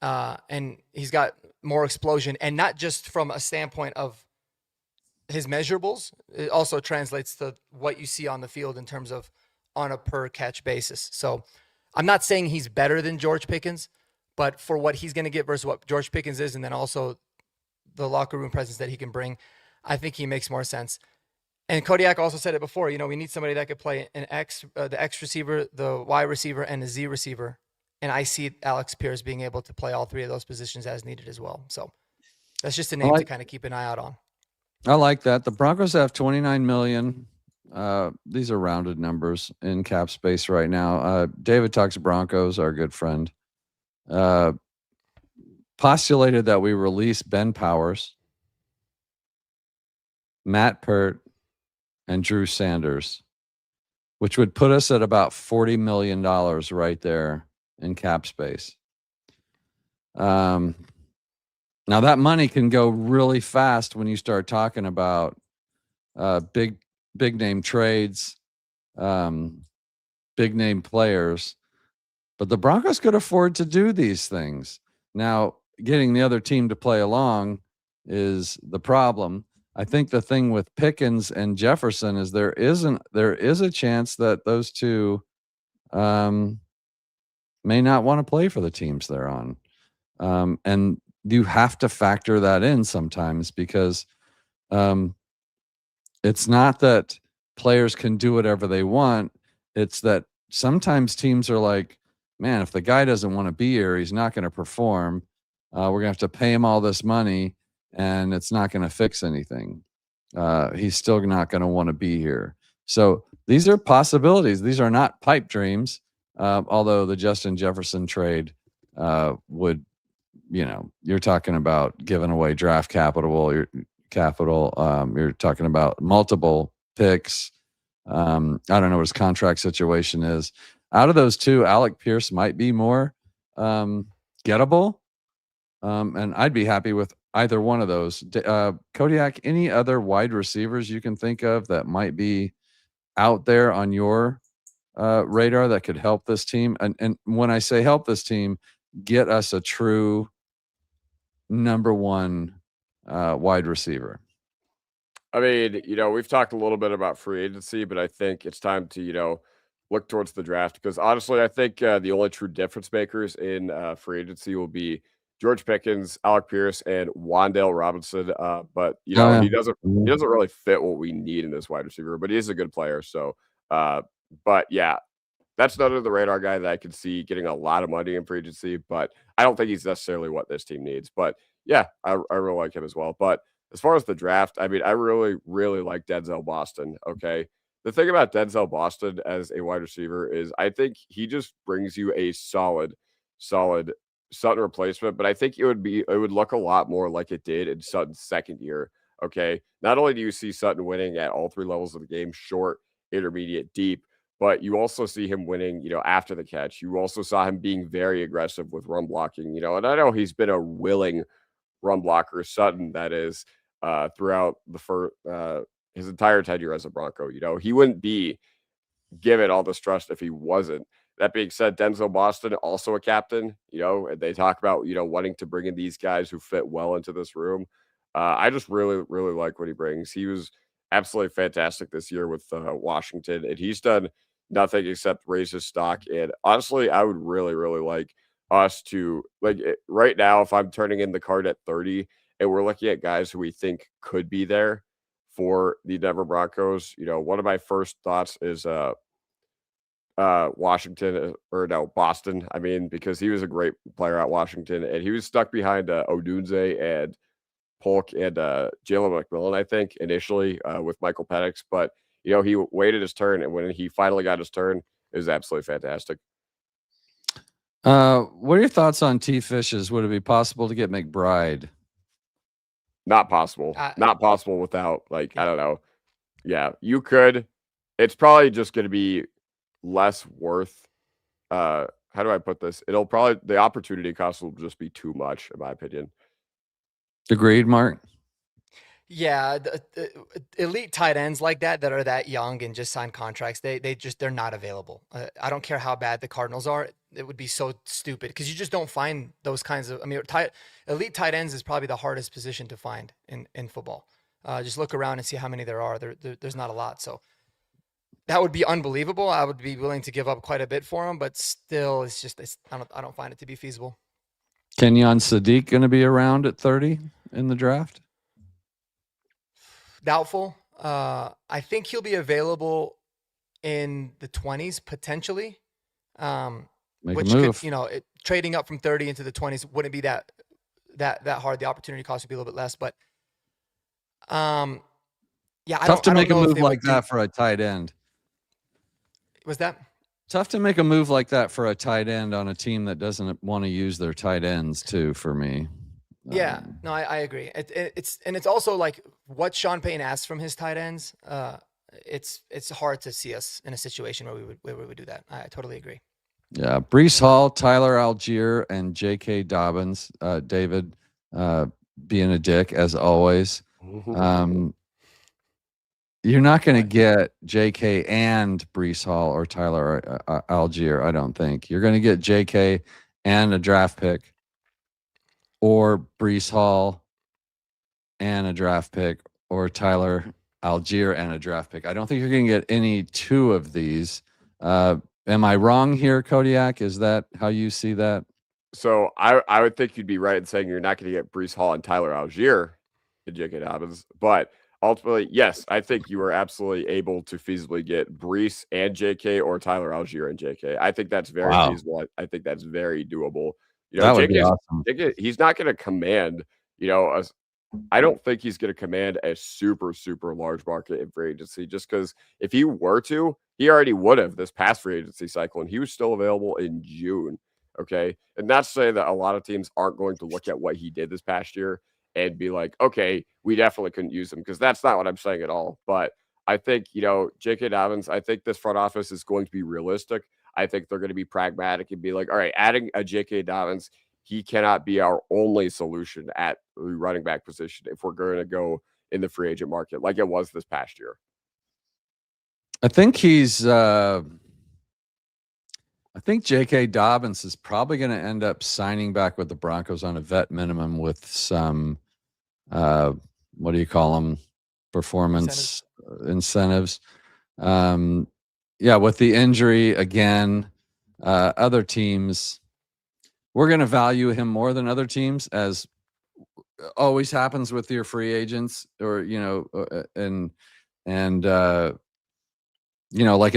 And he's got more explosion. And not just from a standpoint of his measurables, it also translates to what you see on the field in terms of on a per catch basis. So I'm not saying he's better than George Pickens, but for what he's going to get versus what George Pickens is, and then also the locker room presence that he can bring, I think he makes more sense. And Kodiak also said it before, we need somebody that could play the X receiver, the Y receiver, and the Z receiver. And I see Alex Pierce being able to play all 3 of those positions as needed as well. So that's just a name to kind of keep an eye out on. I like that. The Broncos have $29 million. These are rounded numbers in cap space right now. David Talks Broncos, our good friend, postulated that we release Ben Powers, Matt Pert, and Drew Sanders, which would put us at about $40 million right there in cap space. Now that money can go really fast when you start talking about big name trades, big name players, but the Broncos could afford to do these things. Now, getting the other team to play along is the problem. I think the thing with Pickens and Jefferson is there is a chance that those two may not want to play for the teams they're on. And you have to factor that in sometimes because it's not that players can do whatever they want. It's that sometimes teams are like, man, if the guy doesn't want to be here, he's not going to perform. We're going to have to pay him all this money and it's not going to fix anything. He's still not going to want to be here. So these are possibilities. These are not pipe dreams. Although the Justin Jefferson trade would, you're talking about giving away draft capital. You're talking about multiple picks. I don't know what his contract situation is. Out of those two, Alec Pierce might be more gettable. And I'd be happy with either one of those. Kodiak, any other wide receivers you can think of that might be out there on your radar that could help this team? And when I say help this team, get us a true number one wide receiver. I mean, we've talked a little bit about free agency, but I think it's time to, look towards the draft because honestly, I think the only true difference makers in free agency will be George Pickens, Alec Pierce, and Wan'Dale Robinson. But he doesn't really fit what we need in this wide receiver, but he is a good player. So, but yeah, that's another the radar guy that I could see getting a lot of money in free agency, but I don't think he's necessarily what this team needs. But yeah, I really like him as well. But as far as the draft, I mean, I really, really like Denzel Boston. Okay. The thing about Denzel Boston as a wide receiver is I think he just brings you a solid Sutton replacement, but I think it would look a lot more like it did in Sutton's second year. Okay. Not only do you see Sutton winning at all 3 levels of the game, short, intermediate, deep, but you also see him winning, after the catch. You also saw him being very aggressive with run blocking, and I know he's been a willing run blocker, Sutton, that is, throughout his entire tenure as a Bronco. He wouldn't be given all this trust if he wasn't. That being said, Denzel Boston, also a captain, and they talk about, wanting to bring in these guys who fit well into this room. I just really, really like what he brings. He was absolutely fantastic this year with Washington, and he's done nothing except raise his stock. And honestly, I would really, really like us to right now. If I'm turning in the card at 30, and we're looking at guys who we think could be there for the Denver Broncos, one of my first thoughts is Washington or no Boston. I mean, because he was a great player at Washington, and he was stuck behind Odunze and Polk and Jalen McMillan, I think, initially with Michael Penix. But he waited his turn, and when he finally got his turn, it was absolutely fantastic. What are your thoughts on T. Fishes? Would it be possible to get McBride? Not possible. Not possible without I don't know. Yeah, you could. It's probably just going to be less worth. How do I put this? It'll probably the opportunity cost will just be too much, in my opinion. Agreed, Mark. Yeah, the elite tight ends like that are that young and just signed contracts. They're not available. I don't care how bad the Cardinals are. It would be so stupid because you just don't find those kinds of. I mean, elite tight ends is probably the hardest position to find in football. Just look around and see how many there are. There's not a lot. So that would be unbelievable. I would be willing to give up quite a bit for him, but still, I don't find it to be feasible. Kenyon Sadiq going to be around at 30 in the draft? Doubtful. I think he'll be available in the 20s potentially. Make which a move. Could, trading up from 30 into the 20s wouldn't be that hard. The opportunity cost would be a little bit less, but tough to make a move like that for a tight end. Was that tough to make a move like that for a tight end on a team that doesn't want to use their tight ends too? For me. Yeah, no, I agree. It's also like what Sean Payton asks from his tight ends. It's hard to see us in a situation where we would do that. I totally agree. Yeah, Breece Hall, Tyler Algier, and J.K. Dobbins. David, being a dick as always. You're not going to get J.K. and Breece Hall or Tyler Algier. I don't think you're going to get J.K. and a draft pick. Or Breece Hall and a draft pick, or Tyler Algier and a draft pick. I don't think you're going to get any two of these. Am I wrong here, Kodiak? Is that how you see that? So I would think you'd be right in saying you're not going to get Breece Hall and Tyler Algier and J.K. Dobbins. But ultimately, yes, I think you are absolutely able to feasibly get Breece and J.K. or Tyler Algier and J.K. I think that's very feasible. I think that's very doable. That would be awesome. He's not going to command, I don't think he's going to command a super, super large market in free agency just because if he were to, he already would have this past free agency cycle, and he was still available in June. Okay. And not to say that a lot of teams aren't going to look at what he did this past year and be like, okay, we definitely couldn't use him, because that's not what I'm saying at all. But I think, J.K. Dobbins, I think this front office is going to be realistic. I think they're going to be pragmatic and be like, all right, adding a J.K. Dobbins, he cannot be our only solution at the running back position if we're going to go in the free agent market like it was this past year. I think J.K. Dobbins is probably going to end up signing back with the Broncos on a vet minimum with some, what do you call them? Performance incentives. With the injury again, other teams, we're going to value him more than other teams, as always happens with your free agents, or like in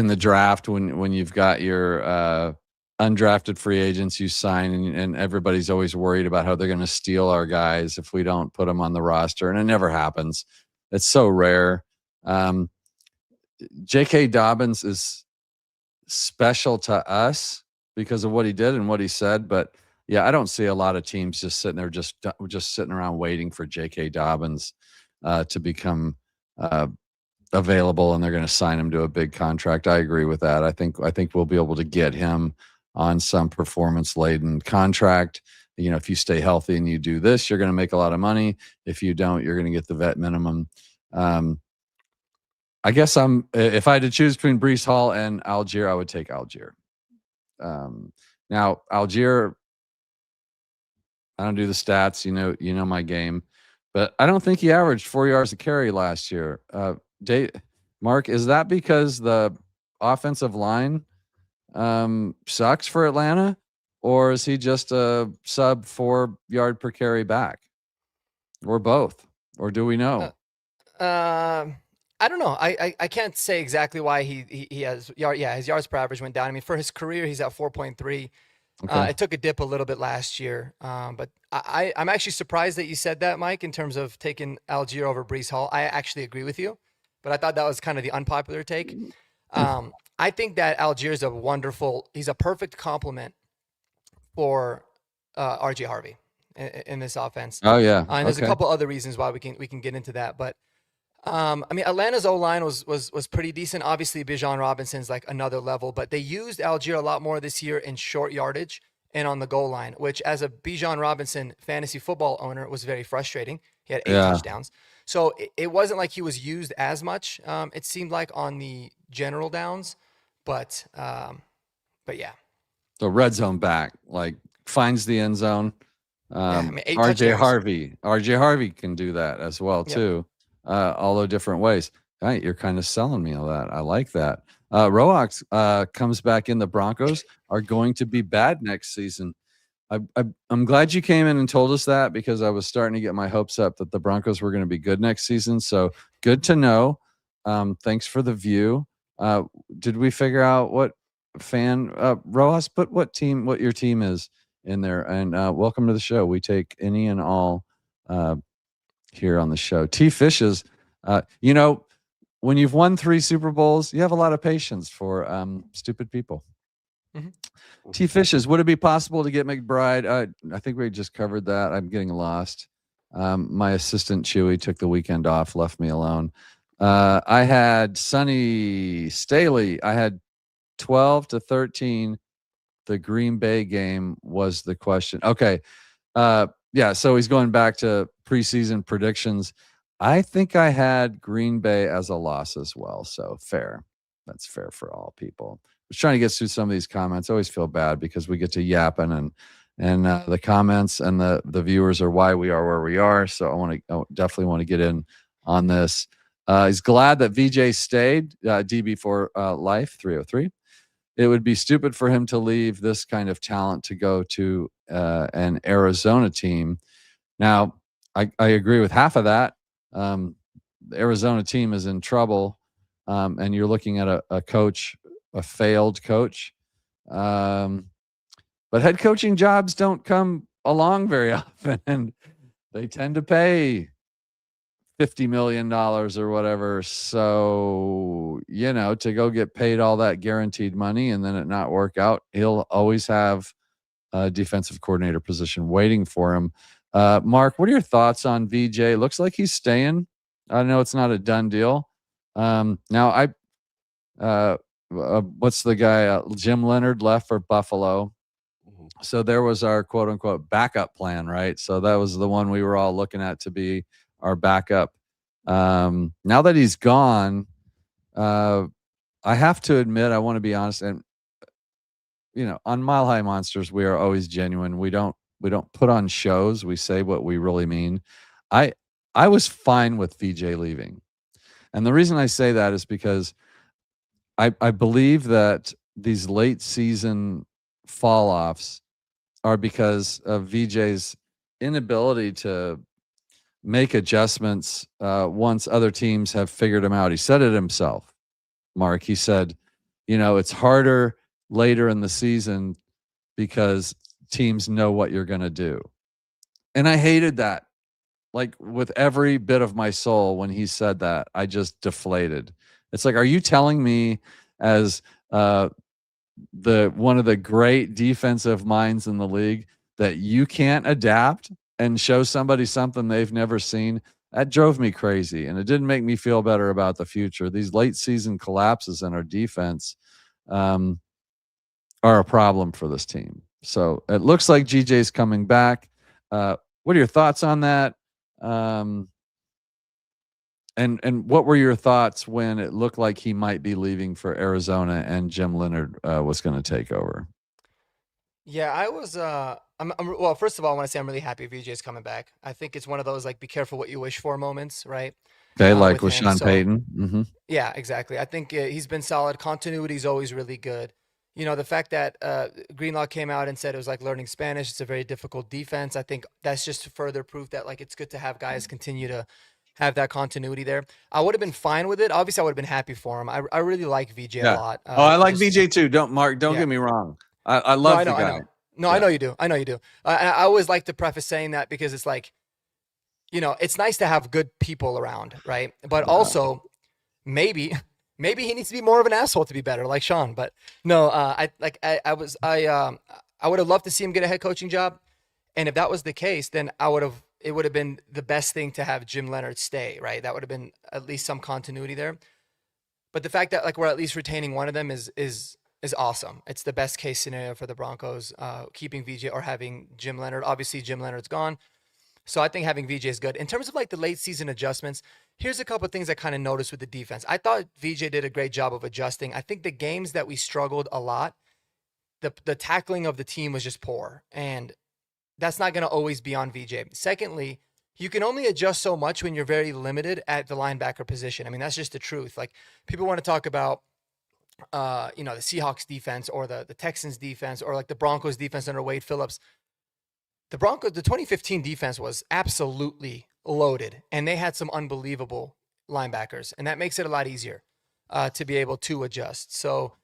the draft when you've got your undrafted free agents you sign, and everybody's always worried about how they're going to steal our guys if we don't put them on the roster, and it never happens. It's so rare. J.K. Dobbins is special to us because of what he did and what he said, but yeah, I don't see a lot of teams just sitting there, just sitting around waiting for J.K. Dobbins to become available, and they're going to sign him to a big contract. I agree with that. I think we'll be able to get him on some performance-laden contract. If you stay healthy and you do this, you're going to make a lot of money. If you don't, you're going to get the vet minimum. I guess if I had to choose between Breece Hall and Algier, I would take Algier. Now Algier, I don't do the stats, you know my game, but I don't think he averaged 4 yards a carry last year. Mark, is that because the offensive line sucks for Atlanta, or is he just a sub 4 yard per carry back, or both, or do we know? I don't know. I can't say exactly why he has his yards per average went down. I mean, for his career, he's at 4.3. Okay. It took a dip a little bit last year, but I'm actually surprised that you said that, Mike, in terms of taking Algier over Breece Hall. I actually agree with you, but I thought that was kind of the unpopular take. I think that Algier is he's a perfect complement for RJ Harvey in this offense. Oh yeah, and there's a couple other reasons why we can get into that, but I mean, Atlanta's O-line was pretty decent. Obviously, Bijan Robinson's like another level, but they used Algier a lot more this year in short yardage and on the goal line, which as a Bijan Robinson fantasy football owner was very frustrating. He had 8 touchdowns. So it wasn't like he was used as much. It seemed like on the general downs, but yeah. So red zone back, like finds the end zone. I mean, 8 RJ touchdowns. Harvey can do that as well too. All the different ways. All right, you're kind of selling me on that. I like that. Roax comes back in. The Broncos are going to be bad next season. I'm glad you came in and told us that, because I was starting to get my hopes up that the Broncos were going to be good next season. So good to know. Thanks for the view. Did we figure out what fan Rojas, put what your team is in there, and welcome to the show. We take any and all here on the show. T Fishes, when you've won 3 Super Bowls, you have a lot of patience for stupid people. Mm-hmm. T Fishes, would it be possible to get McBride? I think we just covered that. I'm getting lost. My assistant Chewy took the weekend off, left me alone. I had Sonny Staley. I had 12-13. The Green Bay game was the question. Okay. So he's going back to preseason predictions. I think I had Green Bay as a loss as well. So fair. That's fair for all people. I was trying to get through some of these comments. I always feel bad because we get to yapping and the comments and the viewers are why we are where we are. So I definitely want to get in on this. He's glad that VJ stayed. DB for life 303. It would be stupid for him to leave this kind of talent to go to an Arizona team. Now, I agree with half of that. The Arizona team is in trouble, and you're looking at a coach, a failed coach. But head coaching jobs don't come along very often, and they tend to pay $50 million or whatever. So, to go get paid all that guaranteed money and then it not work out, he'll always have a defensive coordinator position waiting for him. Mark, what are your thoughts on VJ? Looks like he's staying. I know it's not a done deal. Now what's the guy? Jim Leonard left for Buffalo. So there was our quote unquote backup plan, right? So that was the one we were all looking at to be our backup. Now that he's gone, I have to admit, I want to be honest, and on Mile High Monsters, we are always genuine. We don't put on shows. We say what we really mean. I was fine with VJ leaving. And the reason I say that is because I believe that these late season fall offs are because of VJ's inability to make adjustments once other teams have figured him out. He said it himself, Mark. He said, it's harder later in the season because teams know what you're going to do. And I hated that. Like with every bit of my soul when he said that, I just deflated. It's like, are you telling me as one of the great defensive minds in the league that you can't adapt and show somebody something they've never seen? That drove me crazy, and it didn't make me feel better about the future. These late season collapses in our defense are a problem for this team. So it looks like GJ's coming back. What are your thoughts on that? And what were your thoughts when it looked like he might be leaving for Arizona and Jim Leonard was going to take over? Yeah, I was. Well, first of all, I want to say I'm really happy VJ is coming back. I think it's one of those like be careful what you wish for moments, right? Okay, like with him. Sean So Payton. Mm-hmm. yeah, exactly. I think he's been solid. Continuity is always really good. You know, the fact that Greenlaw came out and said it was like learning Spanish. It's a very difficult defense. I think that's just further proof that like it's good to have guys continue to have that continuity there. I would have been fine with it. Obviously, I would have been happy for him. I really like VJ a lot. I like just- VJ too. Don't Yeah. get me wrong. I No, love I the know, guy. I know. No, Yeah. I know you do. I know you do. I always like to preface saying that because it's like, you know, it's nice to have good people around, right? But also, maybe he needs to be more of an asshole to be better, like Sean. But no, I would have loved to see him get a head coaching job, and if that was the case, then it would have been the best thing to have Jim Leonard stay, right? That would have been at least some continuity there. But the fact that like we're at least retaining one of them is awesome. It's the best case scenario for the Broncos, keeping VJ or having Jim Leonard. Obviously, Jim Leonard's gone. So I think having VJ is good. In terms of like the late season adjustments, here's a couple of things I kind of noticed with the defense. I thought VJ did a great job of adjusting. I think the games that we struggled a lot, the tackling of the team was just poor. And that's not going to always be on VJ. Secondly, you can only adjust so much when you're very limited at the linebacker position. I mean, that's just the truth. Like people want to talk about the Seahawks defense or the Texans defense or like the Broncos defense under Wade Phillips. The 2015 defense was absolutely loaded, and they had some unbelievable linebackers, and that makes it a lot easier to be able to adjust. So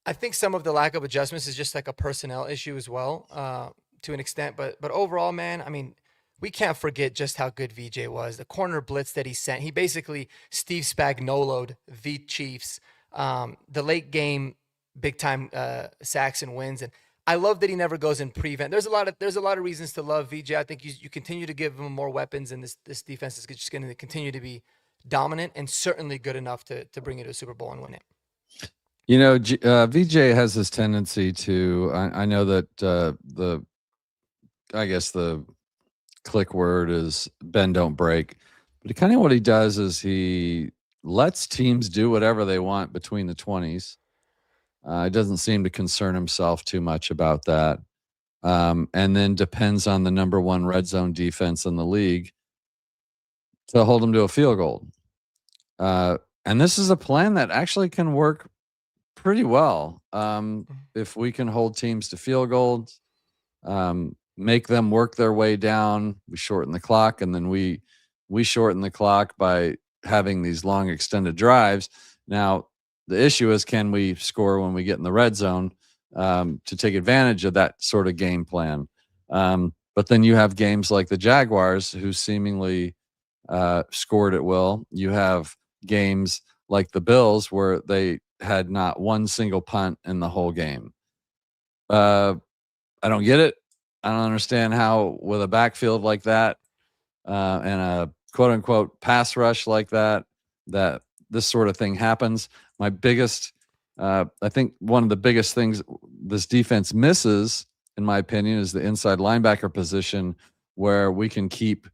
I think some of the lack of adjustments is just like a personnel issue as well, to an extent. But overall, man, I mean, we can't forget just how good VJ was. The corner blitz that he sent, he basically Steve Spagnuolo'd the Chiefs. The late game, big time sacks and wins, and I love that he never goes in prevent. There's a lot of reasons to love VJ. I think you continue to give him more weapons, and this defense is just going to continue to be dominant and certainly good enough to bring it to a Super Bowl and win it. You know, VJ has this tendency to. I know that I guess the click word is bend don't break, but kind of what he does is he lets teams do whatever they want between the 20s. He doesn't seem to concern himself too much about that. And then depends on the number one red zone defense in the league to hold him to a field goal. And this is a plan that actually can work pretty well. If we can hold teams to field goals, make them work their way down, we shorten the clock, and then we shorten the clock by having these long extended drives. Now, the issue is, can we score when we get in the red zone to take advantage of that sort of game plan? But then you have games like the Jaguars, who seemingly scored at will. You have games like the Bills, where they had not one single punt in the whole game. I don't get it. I don't understand how, with a backfield like that and a quote-unquote pass rush like that this sort of thing happens. My biggest, I think one of the biggest things this defense misses, in my opinion, is the inside linebacker position, where we can keep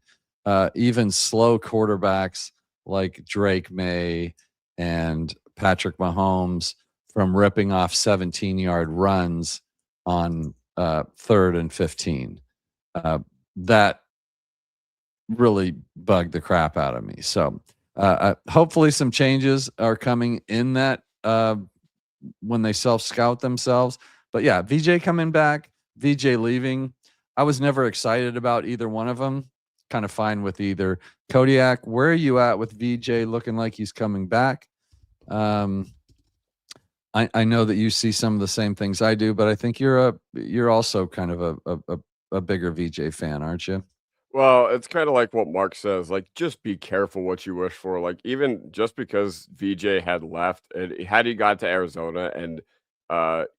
even slow quarterbacks like Drake May and Patrick Mahomes from ripping off 17-yard runs on 3rd and 15. That really bugged the crap out of me. So hopefully some changes are coming in that when they self-scout themselves. But yeah, VJ coming back, VJ leaving. I was never excited about either one of them. Kind of fine with either. Kodiak, where are you at with VJ looking like he's coming back? I know that you see some of the same things I do, but I think you're also kind of a bigger VJ fan, aren't you? Well, it's kind of like what Mark says, like, just be careful what you wish for. Like, even just because VJ had left, and had he got to Arizona, and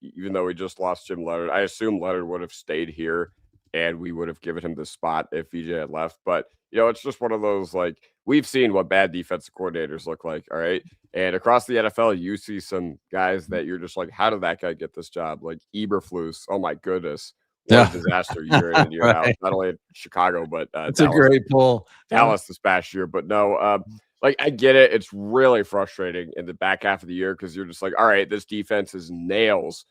even though we just lost Jim Leonard, I assume Leonard would have stayed here, and we would have given him the spot if VJ had left. But, it's just one of those, like, we've seen what bad defensive coordinators look like, all right? And across the NFL, you see some guys that you're just like, how did that guy get this job? Like Eberflus, oh my goodness. What a disaster year in and year out. Not only in Chicago, but it's a great pull. Dallas this past year. But no, like, I get it. It's really frustrating in the back half of the year, because you're just like, all right, this defense is nails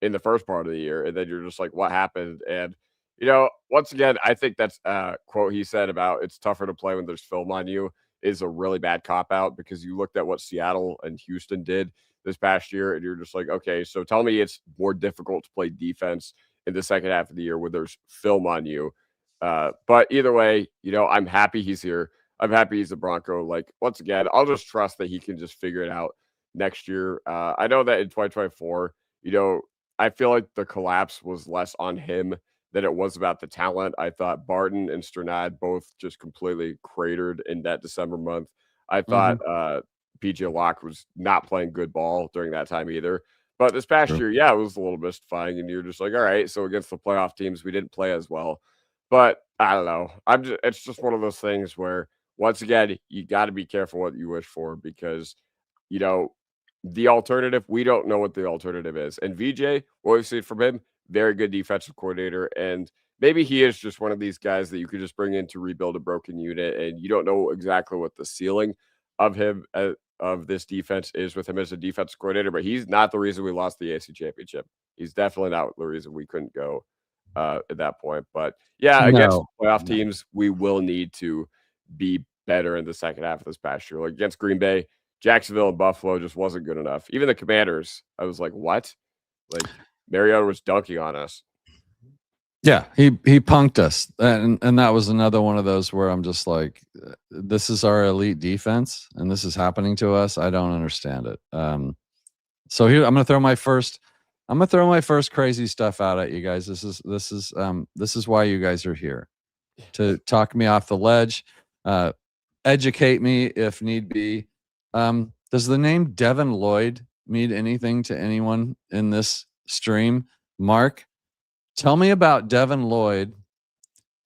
in the first part of the year. And then you're just like, what happened? And, once again, I think that's a quote he said about it's tougher to play when there's film on you. is a really bad cop-out because you looked at what Seattle and Houston did this past year, and you're just like, okay, so tell me it's more difficult to play defense in the second half of the year where there's film on you. But either way, I'm happy he's here. I'm happy he's a Bronco. Like, once again, I'll just trust that he can just figure it out next year. I know that in 2024, I feel like the collapse was less on him than it was about the talent. I thought Barton and Strnad both just completely cratered in that December month. I thought PJ Locke was not playing good ball during that time either. But this past year, yeah, it was a little mystifying, and you're just like, all right, so against the playoff teams, we didn't play as well. But I don't know. It's just one of those things where, once again, you got to be careful what you wish for because, the alternative, we don't know what the alternative is. And VJ, what we've seen from him, very good defensive coordinator. And maybe he is just one of these guys that you could just bring in to rebuild a broken unit. And you don't know exactly what the ceiling of him, of this defense is with him as a defensive coordinator. But he's not the reason we lost the AC championship. He's definitely not the reason we couldn't go at that point. But yeah, against playoff teams, we will need to be better in the second half of this past year. Like against Green Bay, Jacksonville and Buffalo just wasn't good enough. Even the Commanders, I was like, what? Like Mariota was dunking on us. Yeah, he punked us. And that was another one of those where I'm just like, this is our elite defense and this is happening to us. I don't understand it. So here I'm going to throw my first crazy stuff out at you guys. This is why you guys are here, to talk me off the ledge, educate me if need be. Does the name Devin Lloyd mean anything to anyone in this stream? Mark, tell me about Devin Lloyd.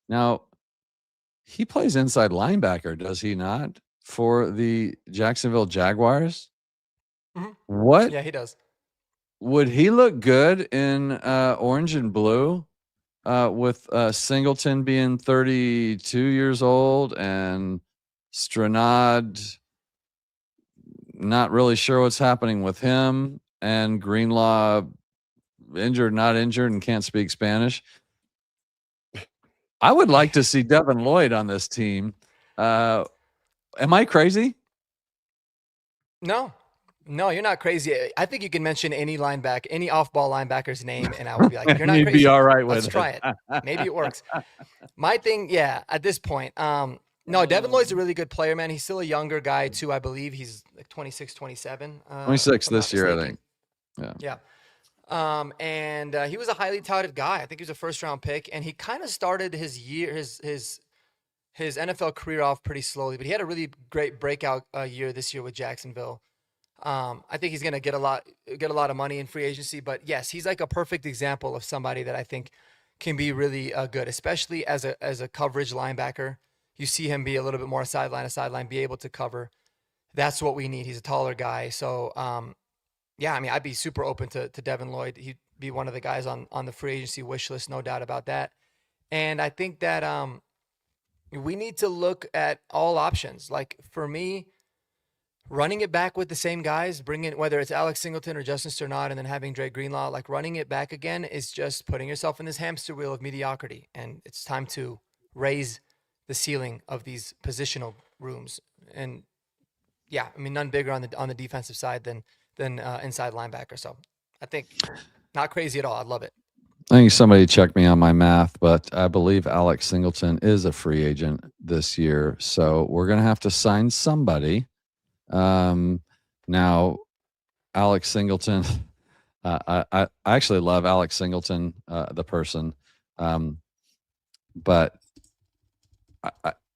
Now, he plays inside linebacker, does he not, for the Jacksonville Jaguars? Mm-hmm. What? Yeah, he does. Would he look good in orange and blue with Singleton being 32 years old and Strnad not really sure what's happening with him, and Greenlaw injured, not injured, and can't speak Spanish? I would like to see Devin Lloyd on this team. Am I crazy? No, you're not crazy. I think you can mention any linebacker, any off-ball linebacker's name, and I would be like, you're not You'd crazy. be all right with Let's try it. Maybe it works. My thing, yeah, at this point, no, Devin Lloyd's a really good player, man. He's still a younger guy, too. I believe he's like 26, 27. 26 this year, I think. Yeah. And he was a highly touted guy. I think he was a first-round pick, and he kind of started his NFL career off pretty slowly, but he had a really great breakout year this year with Jacksonville. I think he's going to get a lot of money in free agency, but yes, he's like a perfect example of somebody that I think can be really good, especially as a coverage linebacker. You see him be a little bit more sideline, be able to cover. That's what we need. He's a taller guy. So, yeah, I mean, I'd be super open to Devin Lloyd. He'd be one of the guys on the free agency wish list, no doubt about that. And I think that we need to look at all options. Like for me, running it back with the same guys, bringing whether it's Alex Singleton or Justin Strnad, and then having Dre Greenlaw, like running it back again is just putting yourself in this hamster wheel of mediocrity. And it's time to raise the ceiling of these positional rooms. And yeah, I mean, none bigger on the defensive side than inside linebacker. So I think not crazy at all. I love it. I think somebody checked me on my math, but I believe Alex Singleton is a free agent this year. So we're going to have to sign somebody. Now, Alex Singleton, I actually love Alex Singleton, the person. But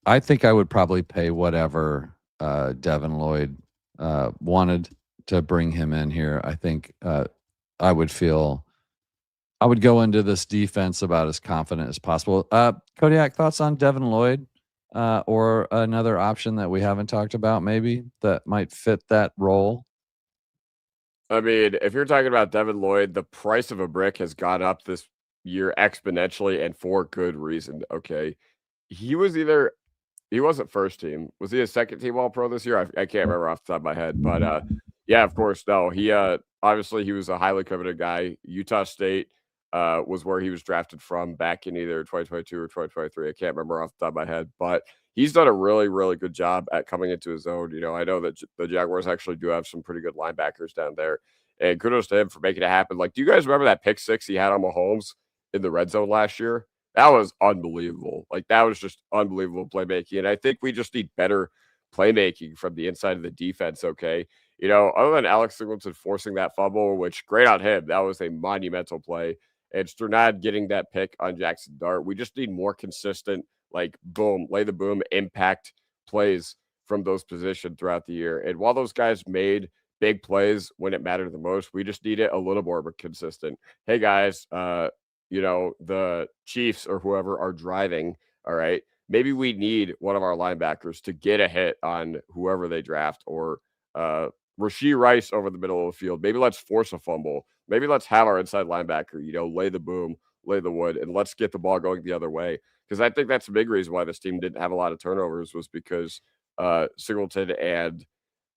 I think I would probably pay whatever Devin Lloyd wanted to bring him in here. I think I would go into this defense about as confident as possible. Kodiak, thoughts on Devin Lloyd or another option that we haven't talked about maybe that might fit that role? I mean, if you're talking about Devin Lloyd, the price of a brick has gone up this year exponentially and for good reason. Okay. He wasn't first team. Was he a second team All Pro this year? I can't remember off the top of my head, but yeah, of course. No, he obviously he was a highly coveted guy. Utah State was where he was drafted from back in either 2022 or 2023. I can't remember off the top of my head, but he's done a really, really good job at coming into his own. I know that the Jaguars actually do have some pretty good linebackers down there, and kudos to him for making it happen. Like, do you guys remember that pick six he had on Mahomes in the red zone last year? That was unbelievable. Like, that was just unbelievable playmaking, and I think we just need better playmaking from the inside of the defense, okay? Other than Alex Singleton forcing that fumble, which great on him, that was a monumental play. And Sternad getting that pick on Jackson Dart. We just need more consistent, like, boom, lay the boom, impact plays from those positions throughout the year. And while those guys made big plays when it mattered the most, we just need it a little more consistent. Hey, guys, the Chiefs or whoever are driving, all right, maybe we need one of our linebackers to get a hit on whoever they draft, or Rashee Rice over the middle of the field. Maybe let's force a fumble. Maybe let's have our inside linebacker, lay the boom, lay the wood, and let's get the ball going the other way. Because I think that's a big reason why this team didn't have a lot of turnovers, was because Singleton and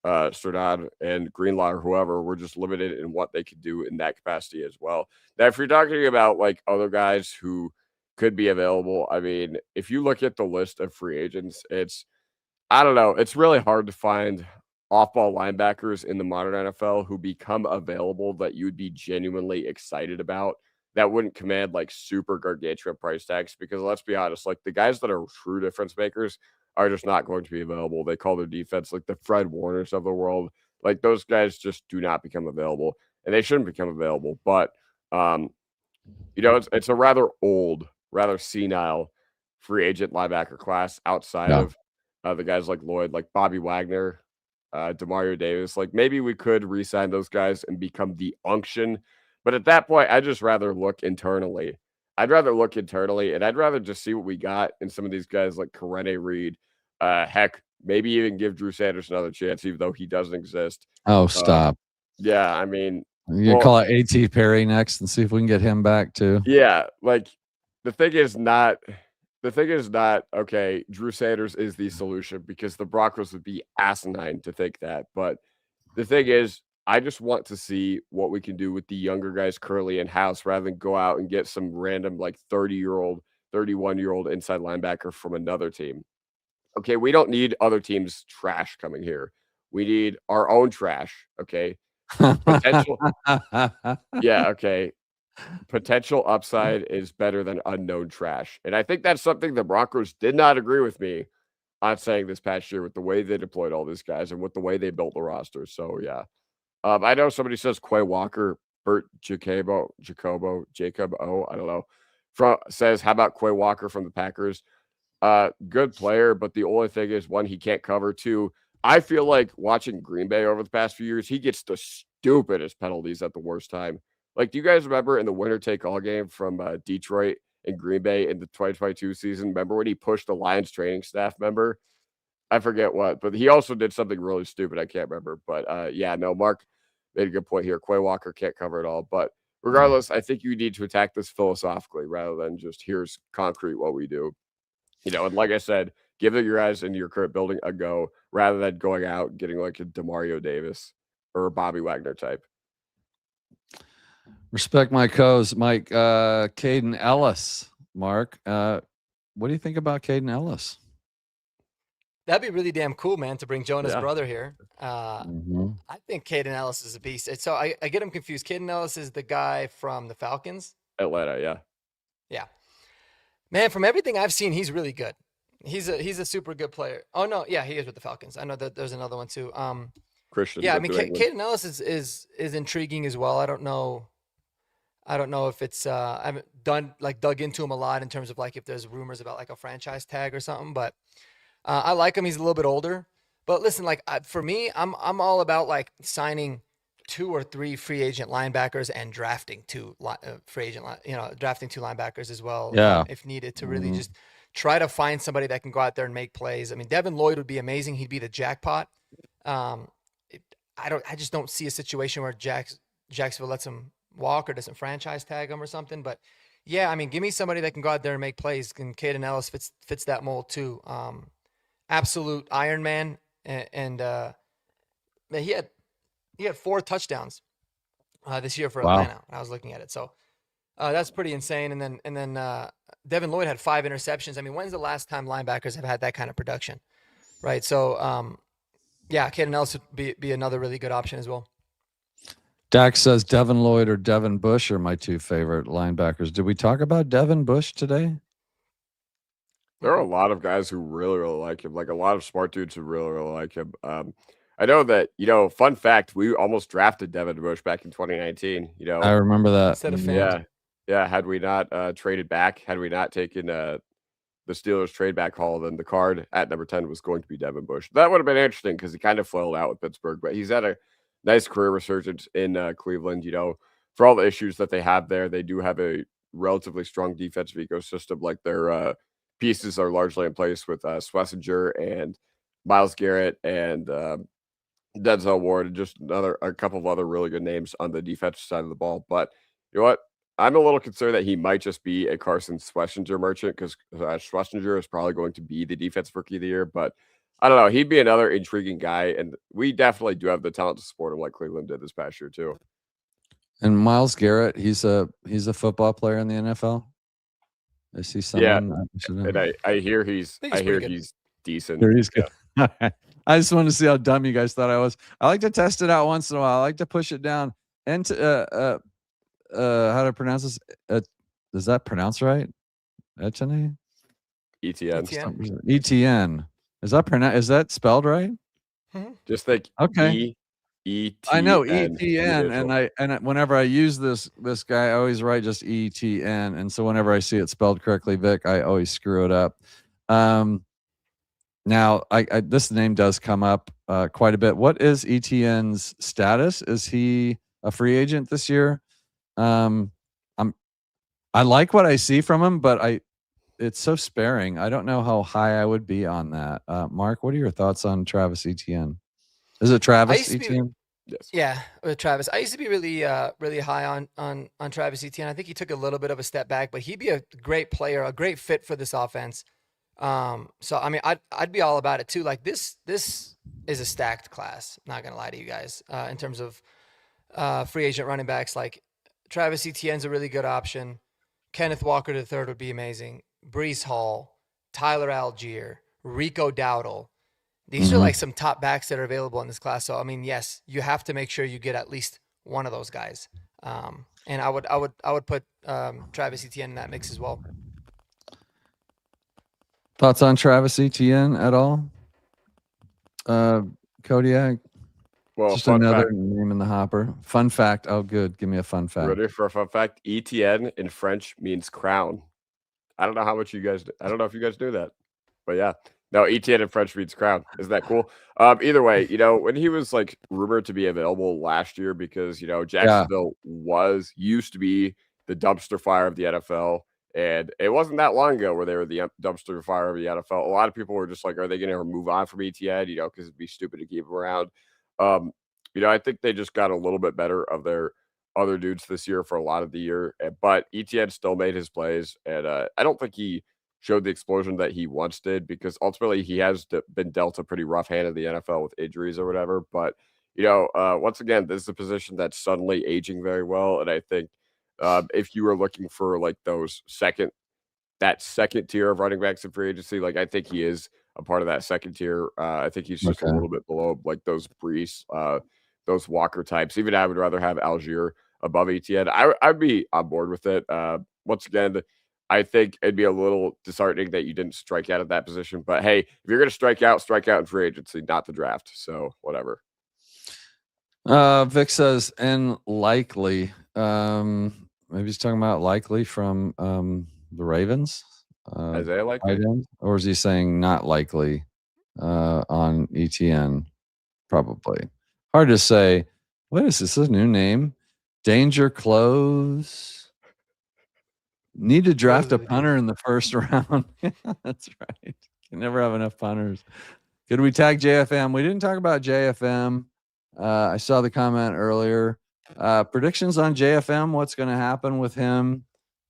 Sternad and Greenlaw or whoever were just limited in what they could do in that capacity as well. Now, if you're talking about like other guys who could be available, I mean, if you look at the list of free agents, I don't know, it's really hard to find off-ball linebackers in the modern NFL who become available that you'd be genuinely excited about, that wouldn't command like super gargantuan price tags. Because let's be honest, like, the guys that are true difference makers are just not going to be available. They call their defense like the Fred Warners of the world. Like, those guys just do not become available, and they shouldn't become available. But it's a rather old, rather senile free agent linebacker class outside of the guys like Lloyd, like Bobby Wagner, Demario Davis. Like, maybe we could re-sign those guys and become the unction. But at that point, I'd just rather look internally. And I'd rather just see what we got in some of these guys like Karene Reed. Heck, maybe even give Drew Sanders another chance, even though he doesn't exist. Oh, stop. Yeah, I mean, you call it A.T. Perry next and see if we can get him back too. Yeah, like, the thing is not, okay, Drew Sanders is the solution, because the Broncos would be asinine to think that. But the thing is, I just want to see what we can do with the younger guys currently in-house, rather than go out and get some random like 30-year-old, 31-year-old inside linebacker from another team. Okay, we don't need other teams' trash coming here. We need our own trash, okay? Potential. Yeah, okay. Potential upside is better than unknown trash. And I think that's something the Broncos did not agree with me on saying this past year, with the way they deployed all these guys and with the way they built the roster. So, yeah. I know somebody says Quay Walker, Bert Jacob O, I don't know, says, how about Quay Walker from the Packers? Good player, but the only thing is, one, he can't cover. Two, I feel like watching Green Bay over the past few years, he gets the stupidest penalties at the worst time. Like, do you guys remember in the winner-take-all game from Detroit and Green Bay in the 2022 season? Remember when he pushed the Lions training staff member? I forget what, but he also did something really stupid. I can't remember. But, yeah, no, Mark made a good point here. Quay Walker can't cover it all. But regardless, I think you need to attack this philosophically rather than just, here's concrete what we do. And like I said, give your guys in your current building a go, rather than going out and getting like a Demario Davis or a Bobby Wagner type. Respect my co's, Mike. Caden Ellis, Mark. What do you think about Caden Ellis? That'd be really damn cool, man, to bring Jonah's brother here. I think Caden Ellis is a beast. So I get him confused. Caden Ellis is the guy from the Falcons? Atlanta, yeah. Yeah. Man, from everything I've seen, he's really good. He's a super good player. Oh, no, yeah, he is with the Falcons. I know that there's another one too. Christian. Yeah, I mean, Caden Ellis is intriguing as well. I don't know if it's I haven't dug into him a lot in terms of like if there's rumors about like a franchise tag or something, but I like him. He's a little bit older. But listen, like for me, I'm all about like signing 2 or 3 free agent linebackers and drafting 2 drafting 2 linebackers as well, if needed, to really just try to find somebody that can go out there and make plays. I mean, Devin Lloyd would be amazing. He'd be the jackpot. I just don't see a situation where Jacksonville lets him walk or doesn't franchise tag him or something. But yeah, I mean, give me somebody that can go out there and make plays. And Caden Ellis fits that mold too. Absolute Iron Man, and he had 4 touchdowns this year for Atlanta. I was looking at it. So That's pretty insane. And then Devin Lloyd had 5 interceptions. I mean, when's the last time linebackers have had that kind of production, right? So, yeah, Caden Ellis would be another really good option as well. Dax says Devin Lloyd or Devin Bush are my 2 favorite linebackers. Did we talk about Devin Bush today? There are a lot of guys who really, really like him. Like a lot of smart dudes who really, really like him. I know that, fun fact, we almost drafted Devin Bush back in 2019. I remember that. Instead of fans. Yeah. Had we not traded back, had we not taken the Steelers trade back haul, then the card at number 10 was going to be Devin Bush. That would have been interesting because he kind of flailed out with Pittsburgh, but he's had a nice career resurgence in Cleveland. For all the issues that they have there, they do have a relatively strong defensive ecosystem. Like their pieces are largely in place with Schlesinger and Myles Garrett and Denzel Ward and just a couple of other really good names on the defensive side of the ball. But you know what? I'm a little concerned that he might just be a Carson Schlesinger merchant because Schlesinger is probably going to be the defensive rookie of the year. But I don't know. He'd be another intriguing guy, and we definitely do have the talent to support him like Cleveland did this past year too. And Myles Garrett, he's a football player in the NFL. I see someone. Yeah, and I hear he's decent. He's good. Yeah. I just wanted to see how dumb you guys thought I was. I like to test it out once in a while. I like to push it down. And how to pronounce this? Is that pronounced right? Etienne? ETN. ETN. Is that spelled right? Mm-hmm. Just like okay. ETN. I know ETN, and whenever I use this guy, I always write just ETN, and so whenever I see it spelled correctly, Vic, I always screw it up. Now, this name does come up quite a bit. What is ETN's status? Is he a free agent this year? I like what I see from him, but it's so sparing. I don't know how high I would be on that. Mark, what are your thoughts on Travis Etienne? Is it Travis Etienne? Yes. Yeah, with Travis. I used to be really high on Travis Etienne. I think he took a little bit of a step back, but he'd be a great player, a great fit for this offense. So I mean, I'd be all about it too. Like this is a stacked class. Not gonna lie to you guys. In terms of free agent running backs, like Travis Etienne's a really good option. Kenneth Walker III would be amazing. Breece Hall, Tyler Algier, Rico Dowdle. These are like some top backs that are available in this class. So I mean, yes, you have to make sure you get at least one of those guys. And I would put Travis Etienne in that mix as well. Thoughts on Travis Etienne at all? Kodiak? Well, just another name in the hopper. Fun fact. Oh, good. Give me a fun fact. Ready for a fun fact? Etienne in French means crown. I don't know how much I don't know if you guys knew that, but yeah. No, Etienne in French means crown. Isn't that cool? Either way, when he was like rumored to be available last year because, Jacksonville used to be the dumpster fire of the NFL. And it wasn't that long ago where they were the dumpster fire of the NFL. A lot of people were just like, are they going to move on from Etienne? Because it'd be stupid to keep him around. I think they just got a little bit better of their other dudes this year for a lot of the year. But Etienne still made his plays. And I don't think he showed the explosion that he once did because ultimately he has been dealt a pretty rough hand in the NFL with injuries or whatever. But, once again, this is a position that's suddenly aging very well. And I think if you were looking for like that second tier of running backs in free agency, like I think he is a part of that second tier. I think he's just a little bit below like those Breece, those Walker types. Even I would rather have Algier above Etienne. I'd be on board with it. Once again, I think it'd be a little disheartening that you didn't strike out at that position. But hey, if you're going to strike out in free agency, not the draft. So whatever. Vic says, and likely. Maybe he's talking about likely from the Ravens. Isaiah Likely? Or is he saying not likely on ETN? Probably. Hard to say. What is this? A new name? Danger Close. Need to draft a punter in the first round. That's right. Can never have enough punters. Could we tag JFM? We didn't talk about JFM. I saw the comment earlier. Predictions on JFM. What's going to happen with him?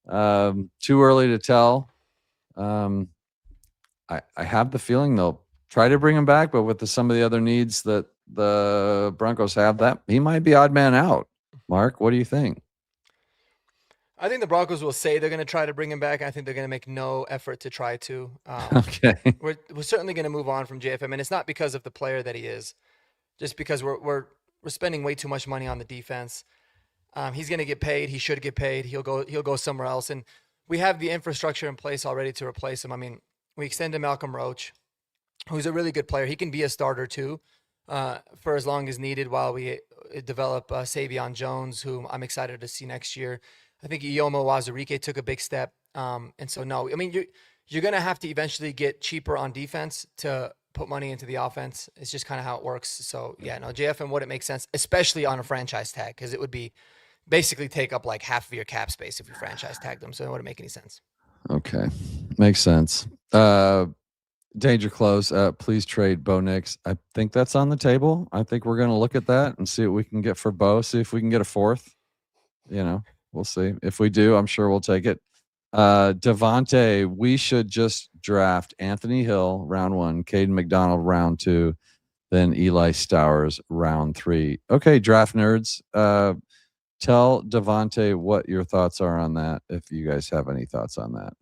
Too early to tell. I have the feeling they'll try to bring him back, but with some of the other needs that the Broncos have, that he might be odd man out. Mark, what do you think? I think the Broncos will say they're going to try to bring him back. I think they're going to make no effort to try to. Okay. We're certainly going to move on from JFM, and it's not because of the player that he is, just because we're spending way too much money on the defense. He's going to get paid. He should get paid. He'll go somewhere else, and we have the infrastructure in place already to replace him. I mean, we extended Malcolm Roach, who's a really good player. He can be a starter too, for as long as needed while we develop Savion Jones, who I'm excited to see next year. I think Iyomo Wazirike took a big step. And so, no, I mean, you're going to have to eventually get cheaper on defense to put money into the offense. It's just kind of how it works. So, yeah, no, JFM wouldn't make sense, especially on a franchise tag, because it would be basically take up like half of your cap space if you franchise tagged them. So it wouldn't make any sense. Okay. Makes sense. Danger close. Please trade Bo Nix. I think that's on the table. I think we're going to look at that and see what we can get for Bo. See if we can get a fourth. We'll see. If we do, I'm sure we'll take it. Devontae, we should just draft Anthony Hill round 1, Caden McDonald round 2, then Eli Stowers round 3. Okay, draft nerds. Tell Devontae what your thoughts are on that, if you guys have any thoughts on that.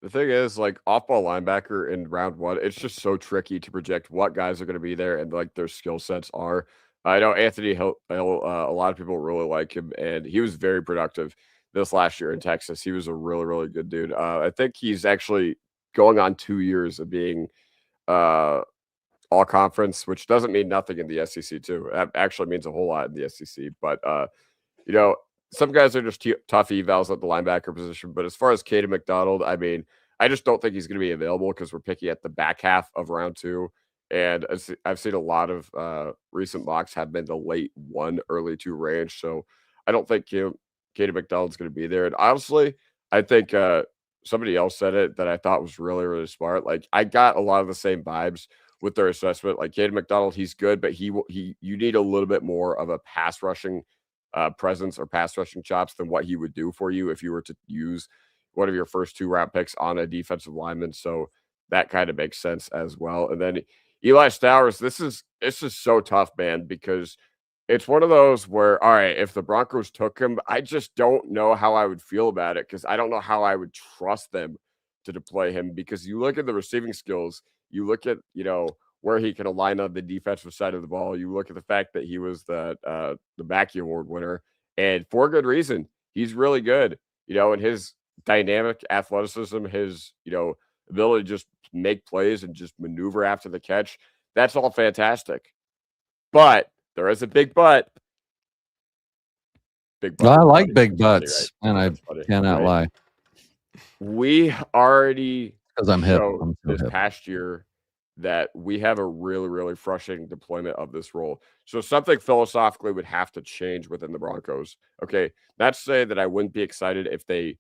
The thing is, like, off-ball linebacker in round 1, it's just so tricky to project what guys are going to be there and like their skill sets are. I know Anthony Hill, a lot of people really like him, and he was very productive this last year in Texas. He was a really, really good dude. I think he's actually going on 2 years of being all conference, which doesn't mean nothing in the SEC too. It actually means a whole lot in the SEC. But some guys are just tough evals at the linebacker position. But as far as Caden McDonald, I mean, I just don't think he's going to be available because we're picking at the back half of round 2. And I've seen a lot of recent mocks have been the late 1, early 2 range. So I don't think Caden McDonald's going to be there. And honestly, I think somebody else said it that I thought was really, really smart. Like, I got a lot of the same vibes with their assessment. Like, Caden McDonald, he's good, but you need a little bit more of a pass rushing presence or pass rushing chops than what he would do for you if you were to use one of your first 2 round picks on a defensive lineman. So that kind of makes sense as well. And then Eli Stowers, this is so tough, man, because it's one of those where, all right, if the Broncos took him, I just don't know how I would feel about it because I don't know how I would trust them to deploy him because you look at the receiving skills, you look at, where he can align on the defensive side of the ball. You look at the fact that he was the Mackey Award winner, and for good reason. He's really good, and his dynamic athleticism, his, ability to just make plays and just maneuver after the catch. That's all fantastic. But there is a big but. Big but. Well, I like big butts, right? And I cannot lie. We already because I'm hip. This past year that we have a really, really frustrating deployment of this role. So something philosophically would have to change within the Broncos. Okay, not to say that I wouldn't be excited if they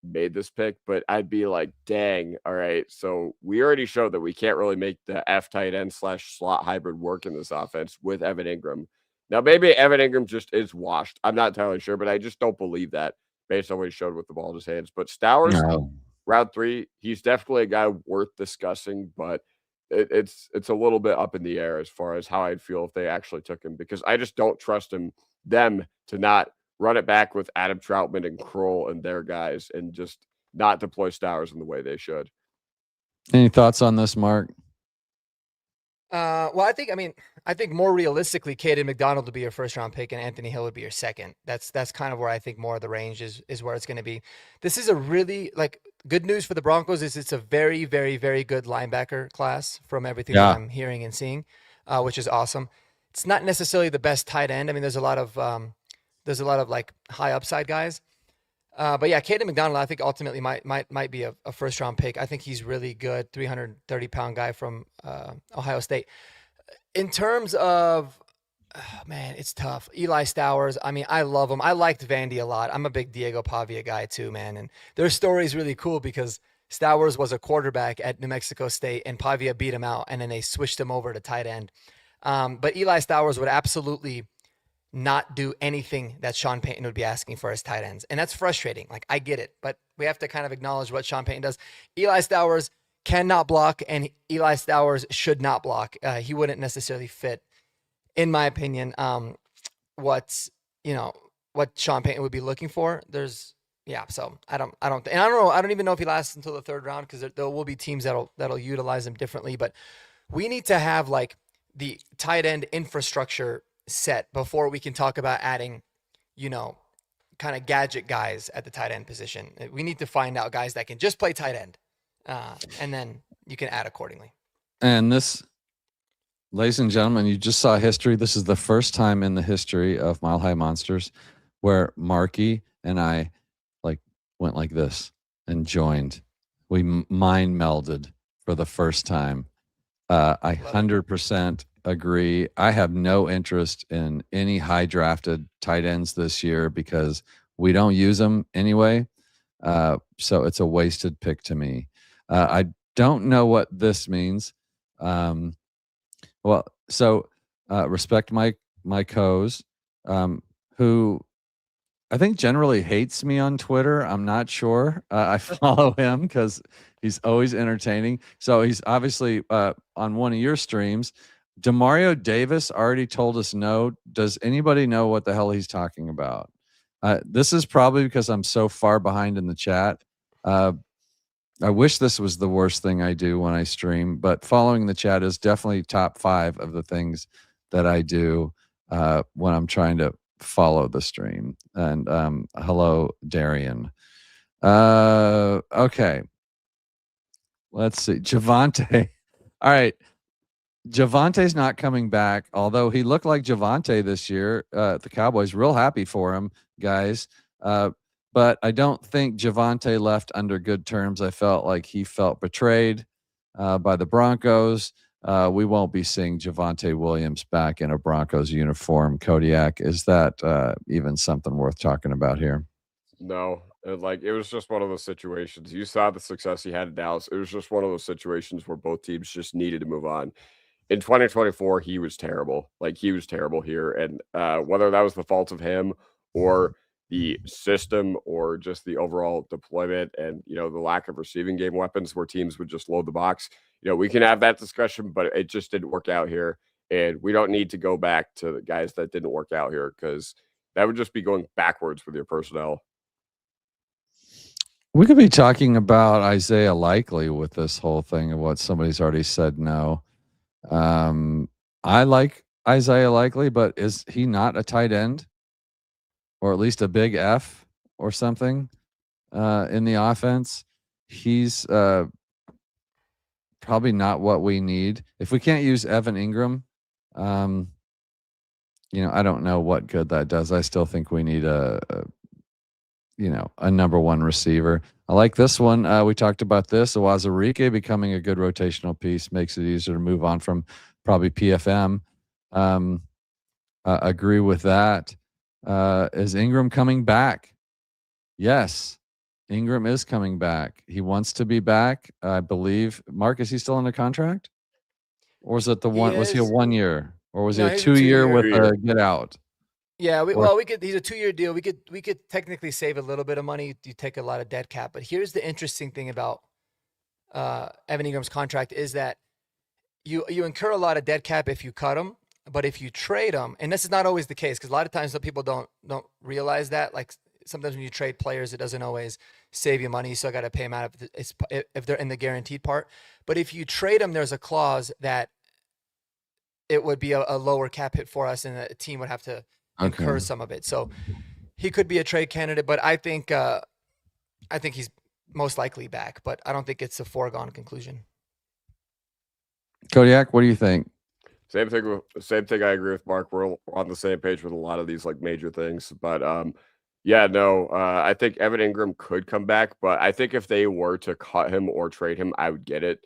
made this pick, but I'd be like, dang, all right. So we already showed that we can't really make the F tight end / slot hybrid work in this offense with Evan Ingram. Now, maybe Evan Ingram just is washed. I'm not entirely sure, but I just don't believe that based on what he showed with the ball in his hands. But Stowers, round 3, he's definitely a guy worth discussing, but it's a little bit up in the air as far as how I'd feel if they actually took him, because I just don't trust them to not run it back with Adam Troutman and Kroll and their guys and just not deploy Stowers in the way they should. Any thoughts on this, Mark? Well, I think more realistically, Caden McDonald would be your first round pick and Anthony Hill would be your second. That's kind of where I think more of the range is where it's going to be. This is a really good news for the Broncos is it's a very, very, very good linebacker class from everything that I'm hearing and seeing, which is awesome. It's not necessarily the best tight end. I mean, there's a lot of high upside guys. But yeah, Caden McDonald, I think ultimately might be a first round pick. I think he's really good, 330-pound guy from Ohio State. In terms of, it's tough. Eli Stowers, I mean, I love him. I liked Vandy a lot. I'm a big Diego Pavia guy too, man. And their story is really cool because Stowers was a quarterback at New Mexico State and Pavia beat him out, and then they switched him over to tight end. But Eli Stowers would absolutely not do anything that Sean Payton would be asking for as tight ends. And that's frustrating. I get it, but we have to kind of acknowledge what Sean Payton does. Eli Stowers cannot block, and Eli Stowers should not block. He wouldn't necessarily fit, in my opinion, what what Sean Payton would be looking for. So I don't even know if he lasts until the third round, because there will be teams that'll utilize him differently. But we need to have like the tight end infrastructure set before we can talk about adding, kind of gadget guys at the tight end position. We need to find out guys that can just play tight end, and then you can add accordingly. And this, ladies and gentlemen, you just saw history. This is the first time in the history of Mile High Monsters where Marky and I went like this and joined. We mind melded for the first time. I 100% agree. I have no interest in any high drafted tight ends this year because we don't use them anyway. So it's a wasted pick to me. I don't know what this means. Respect my co's, who I think generally hates me on Twitter. I'm not sure. I follow him because he's always entertaining. So he's obviously on one of your streams. Demario Davis already told us no. Does anybody know what the hell he's talking about? This is probably because I'm so far behind in the chat. I wish this was the worst thing I do when I stream, but following the chat is definitely top 5 of the things that I do when I'm trying to follow the stream. And hello, Darian. Okay. Let's see. Javonte. All right. Javante's not coming back, although he looked like Javonte this year. The Cowboys real happy for him, guys. But I don't think Javonte left under good terms. I felt like he felt betrayed by the Broncos. We won't be seeing Javonte Williams back in a Broncos uniform. Kodiak, is that even something worth talking about here? No, it was just one of those situations. You saw the success he had in Dallas. It was just one of those situations where both teams just needed to move on. In 2024, he was terrible. He was terrible here. And whether that was the fault of him or the system or just the overall deployment and, the lack of receiving game weapons where teams would just load the box, we can have that discussion, but it just didn't work out here. And we don't need to go back to the guys that didn't work out here, because that would just be going backwards with your personnel. We could be talking about Isaiah Likely with this whole thing of what somebody's already said no. I like Isaiah Likely, but is he not a tight end, or at least a big F or something in the offense? He's probably not what we need. If we can't use Evan Ingram, I don't know what good that does. I still think we need a number one receiver. I like this one. We talked about this. Awazarike becoming a good rotational piece makes it easier to move on from probably PFM. Agree with that. Is Ingram coming back? Yes, Ingram is coming back. He wants to be back, I believe. Mark, is he still under contract? Or was it was he a 1 year? Or was he a 2 year with a get out? Yeah, he's a 2-year deal. We could technically save a little bit of money. You take a lot of dead cap. But here's the interesting thing about Evan Ingram's contract is that you incur a lot of dead cap if you cut him, but if you trade him, and this is not always the case, because a lot of times some people don't realize that. Like sometimes when you trade players, it doesn't always save you money. You still got to pay them out if they're in the guaranteed part. But if you trade them, there's a clause that it would be a lower cap hit for us, and a team would have to incur some of it. So he could be a trade candidate, but I think he's most likely back, but I don't think it's a foregone conclusion. Kodiak, what do you think? Same thing. I agree with Mark. We're on the same page with a lot of these major things, but I think Evan Ingram could come back, but I think if they were to cut him or trade him, I would get it.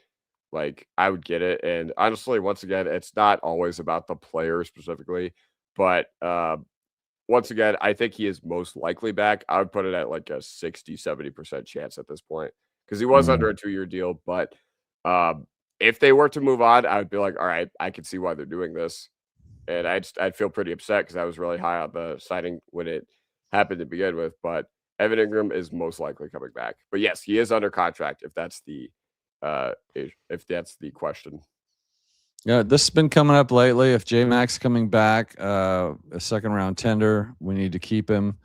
I would get it. And honestly, once again, it's not always about the player specifically, but once again, I think he is most likely back. I would put it at a 60-70% chance at this point, because he was under a 2-year deal. But if they were to move on, I would be like, all right, I can see why they're doing this. And I'd feel pretty upset, because I was really high on the signing when it happened to begin with. But Evan Ingram is most likely coming back. But yes, he is under contract, if that's the question. Yeah, this has been coming up lately. If J Max coming back, a second round tender, we need to keep him.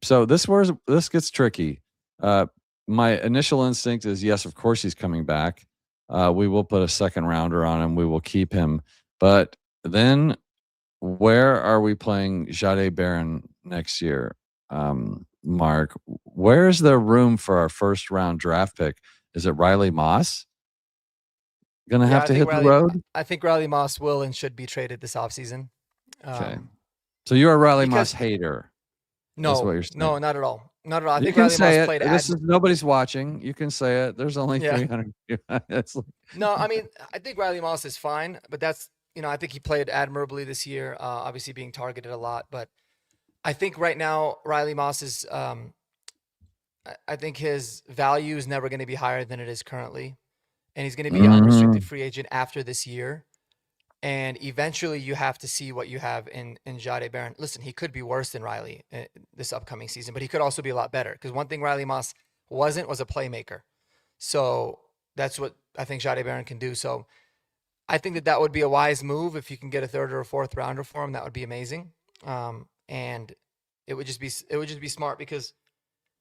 So this gets tricky. My initial instinct is yes, of course he's coming back. We will put a second rounder on him. We will keep him. But then where are we playing Jade Barron next year? Mark, where's the room for our first round draft pick? Is it Riley Moss? Gonna have to hit the road? I think Riley Moss will and should be traded this offseason. Okay. So you're a Riley Moss hater. No, what you're saying. No, not at all. Not at all. I You think can Riley say Moss it. played Nobody's watching. You can say it. There's only 300. No, I mean, I think Riley Moss is fine, but that's, I think he played admirably this year, obviously being targeted a lot. But I think right now, Riley Moss is, I think his value is never going to be higher than it is currently. And he's going to be an unrestricted free agent after this year. And eventually you have to see what you have in Jade Barron. Listen, he could be worse than Riley this upcoming season, but he could also be a lot better. Because one thing Riley Moss was a playmaker. So that's what I think Jade Barron can do. So I think that would be a wise move. If you can get a third or a fourth rounder for him, that would be amazing. And it would just be smart because,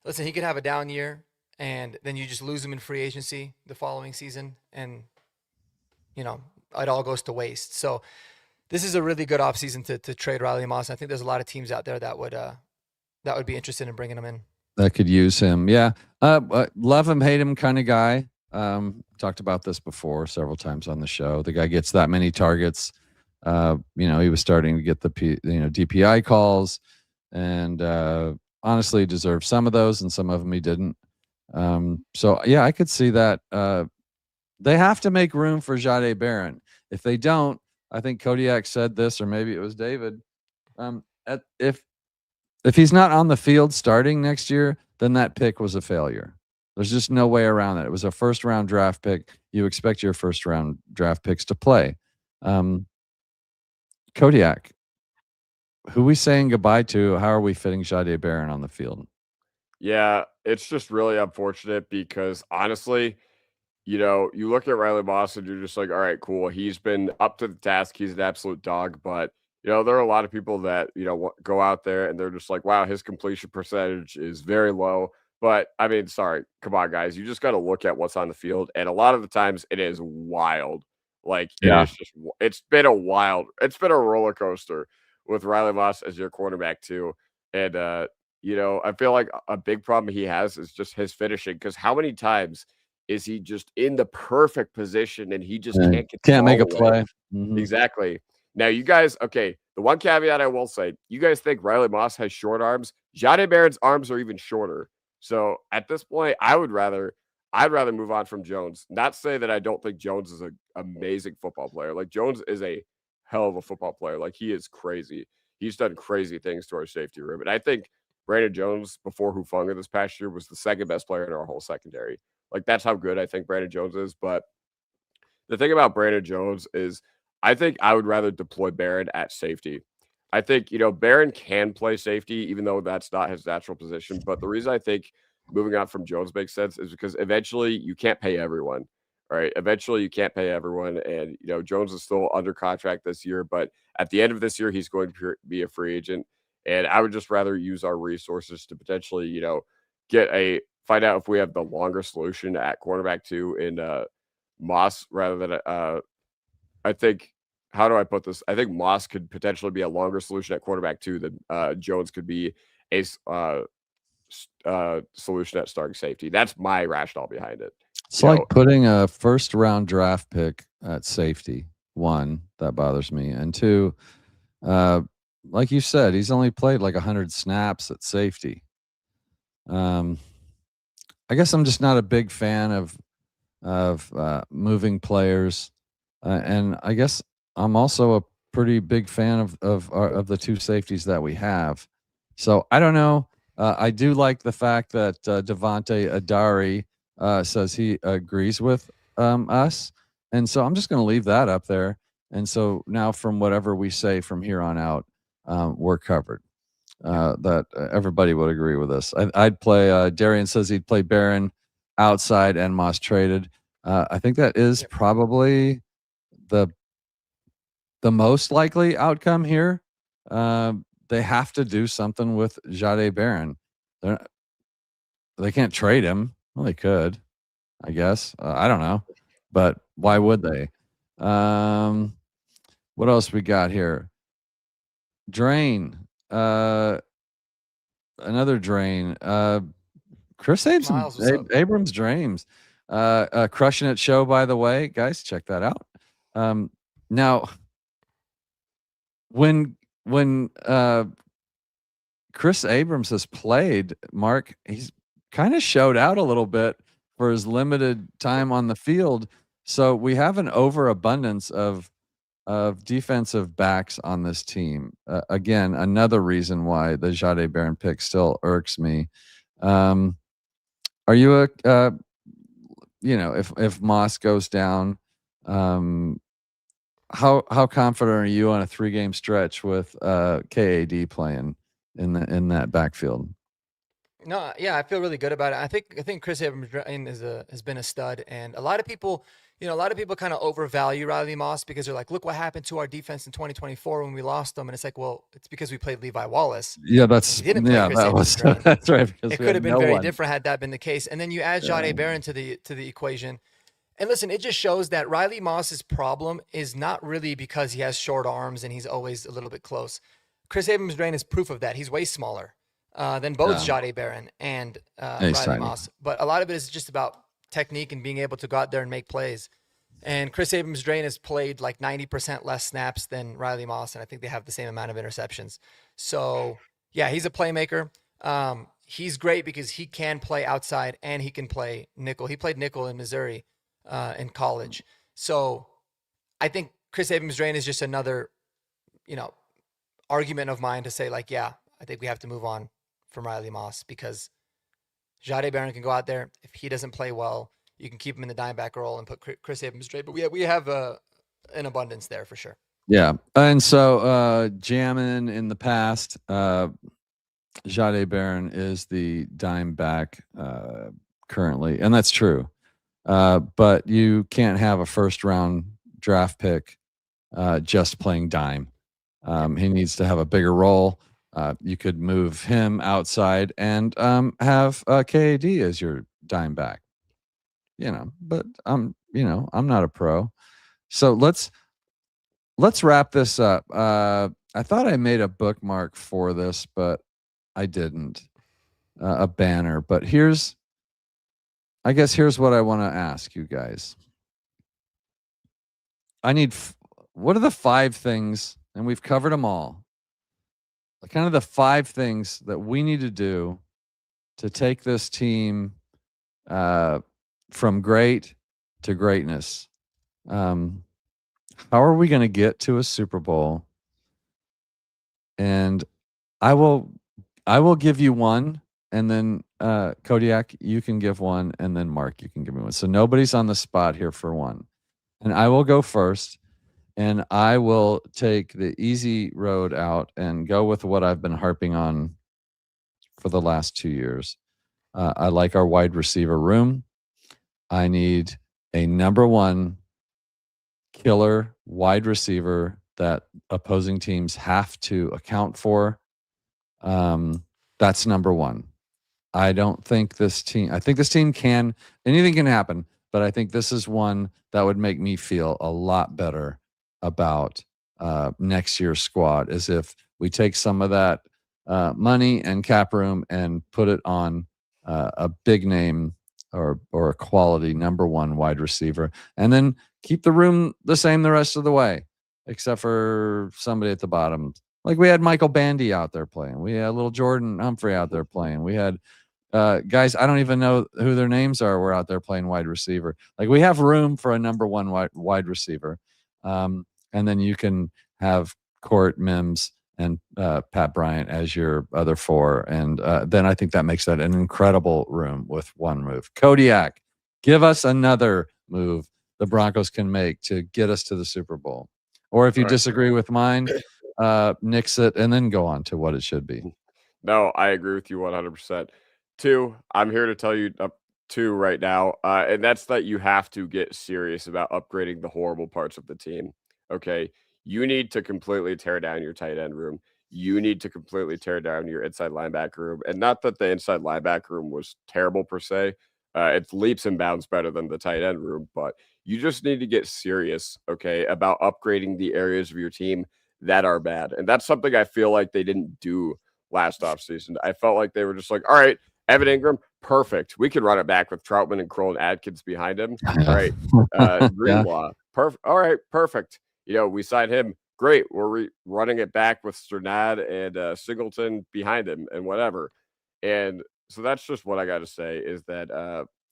listen, he could have a down year and then you just lose him in free agency the following season. And, it all goes to waste. So this is a really good offseason to trade Riley Moss. I think there's a lot of teams out there that would be interested in bringing him in. That could use him. Yeah. Love him, hate him kind of guy. Talked about this before several times on the show. The guy gets that many targets. He was starting to get the DPI calls and honestly deserved some of those and some of them he didn't. So yeah, I could see that. They have to make room for Jade Barron. If they don't, I think Kodiak said this, or maybe it was David. If he's not on the field starting next year, then that pick was a failure. There's just no way around it. It was a first round draft pick. You expect your first round draft picks to play. Kodiak, who are we saying goodbye to? How are we fitting Jade Barron on the field? Yeah, it's just really unfortunate because honestly, you look at Riley Moss and you're just like, all right, cool. He's been up to the task. He's an absolute dog. But, there are a lot of people that, go out there and they're just like, wow, his completion percentage is very low. But, I mean, sorry. Come on, guys. You just got to look at what's on the field. And a lot of the times it is wild. Like, it's been a roller coaster with Riley Moss as your quarterback, too. And, I feel like a big problem he has is just his finishing. Because how many times is he just in the perfect position and he just can't make a play? Mm-hmm. Exactly. Now, you guys, okay, the one caveat I will say, you guys think Riley Moss has short arms? Jade Barron's arms are even shorter. So at this point, I'd rather move on from Jones. Not to say that I don't think Jones is an amazing football player. Like, Jones is a hell of a football player. Like, he is crazy. He's done crazy things to our safety room. And I think Brandon Jones, before Hufanga this past year, was the second best player in our whole secondary. Like, that's how good I think Brandon Jones is. But the thing about Brandon Jones is I think I would rather deploy Barron at safety. I think, Barron can play safety, even though that's not his natural position. But the reason I think moving on from Jones makes sense is because eventually you can't pay everyone. All right. Eventually you can't pay everyone. And, Jones is still under contract this year. But at the end of this year, he's going to be a free agent. And I would just rather use our resources to potentially, find out if we have the longer solution at cornerback 2 in Moss rather than I think, how do I put this? I think Moss could potentially be a longer solution at quarterback 2 than Jones could be a solution at starting safety. That's my rationale behind it. It's like putting a first round draft pick at safety. 1, that bothers me. And 2, like you said, he's only played like 100 snaps at safety. I guess I'm just not a big fan of moving players, and I guess I'm also a pretty big fan of the 2 safeties that we have. So I don't know. I do like the fact that Devontae Adari says he agrees with us, and so I'm just going to leave that up there. And so now, from whatever we say from here on out, we're covered. That everybody would agree with us. I'd play. Darian says he'd play Barron outside and Moss traded. I think that is probably the most likely outcome here, they have to do something with Jahdae Barron. They can't trade him. Well, they could, I guess. I don't know, but why would they? What else we got here? Drain. Another drain. Chris Abrams Drains. Crushing It show, by the way, guys, check that out. Now, when Chris Abrams has played, Mark, he's kind of showed out a little bit for his limited time on the field. So we have an overabundance of defensive backs on this team. Again, another reason why the Jahdae Barron pick still irks me. Are you if Moss goes down, how confident are you on a 3-game stretch with KAD playing in that backfield? No, yeah, I feel really good about it. I think Chris Abrams has been a stud, and a lot of people kind of overvalue Riley Moss because they're like, look what happened to our defense in 2024 when we lost them, and it's like, well, it's because we played Levi Wallace. Yeah, that's right. It could have been very different had that been the case. And then you add Jahdae Barron to the equation. And listen, it just shows that Riley Moss's problem is not really because he has short arms and he's always a little bit close. Chris Abrams Drain is proof of that. He's way smaller than both Jahdae Barron and Riley Moss. But a lot of it is just about technique and being able to go out there and make plays. And Chris Abrams Drain has played like 90% less snaps than Riley Moss, and I think they have the same amount of interceptions. So, yeah, he's a playmaker. He's great because he can play outside and he can play nickel. He played nickel in Missouri in college. So I think Chris Abrams Drain is just another, argument of mine to say, like, yeah, I think we have to move on from Riley Moss because Jahdae Barron can go out there. If he doesn't play well, you can keep him in the dime back role and put Chris Abrams straight. But we have an abundance there for sure. Yeah. And so jamming in the past, Jahdae Barron is the dime back currently. And that's true. But you can't have a first-round draft pick just playing dime. He needs to have a bigger role. You could move him outside and have KAD as your dime back. But I'm not a pro. So let's wrap this up. I thought I made a bookmark for this, but I didn't. A banner. But here's what I want to ask you guys. What are the 5 things, and we've covered them all, kind of the 5 things that we need to do to take this team from great to greatness. How are we going to get to a Super Bowl? And I will give you one, and then Kodiak, you can give one, and then Mark, you can give me one. So nobody's on the spot here for one. And I will go first, and I will take the easy road out and go with what I've been harping on for the last 2 years. I like our wide receiver room. I need a number 1 killer wide receiver that opposing teams have to account for. That's number 1. I think this team anything can happen, but I think this is one that would make me feel a lot better about next year's squad, is if we take some of that money and cap room and put it on a big name or a quality number 1 wide receiver, and then keep the room the same the rest of the way, except for somebody at the bottom. Like we had Michael Bandy out there playing. We had little Jordan Humphrey out there playing. We had guys, I don't even know who their names are, were out there playing wide receiver. Like we have room for a number 1 wide receiver. And then you can have Court, Mims, and Pat Bryant as your other 4. And then I think that makes that an incredible room with 1 move. Kodiak, give us another move the Broncos can make to get us to the Super Bowl. Or if you disagree with mine, nix it and then go on to what it should be. No, I agree with you 100%. 2, I'm here to tell you too right now, and that's that you have to get serious about upgrading the horrible parts of the team. Okay, you need to completely tear down your tight end room. You need to completely tear down your inside linebacker room, and not that the inside linebacker room was terrible per se. It's leaps and bounds better than the tight end room, but you just need to get serious, okay, about upgrading the areas of your team that are bad, and that's something I feel like they didn't do last offseason. I felt like they were just like, all right, Evan Ingram, perfect. We can run it back with Troutman and Kroll and Adkins behind him. All right. Yeah. Greenlaw, perfect. All right, perfect. We signed him. Great. We're running it back with Sternad and Singleton behind him and whatever. And so that's just what I got to say is that,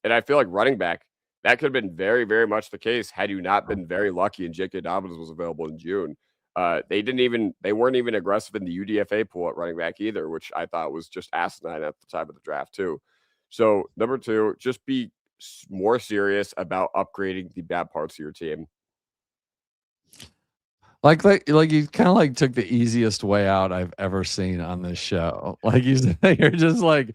and I feel like running back, that could have been very, very much the case had you not been very lucky and J.K. Dobbins was available in June. They weren't even aggressive in the UDFA pool at running back either, which I thought was just asinine at the time of the draft too. So number 2, just be more serious about upgrading the bad parts of your team. Like you kind of like took the easiest way out I've ever seen on this show. Like you're just like,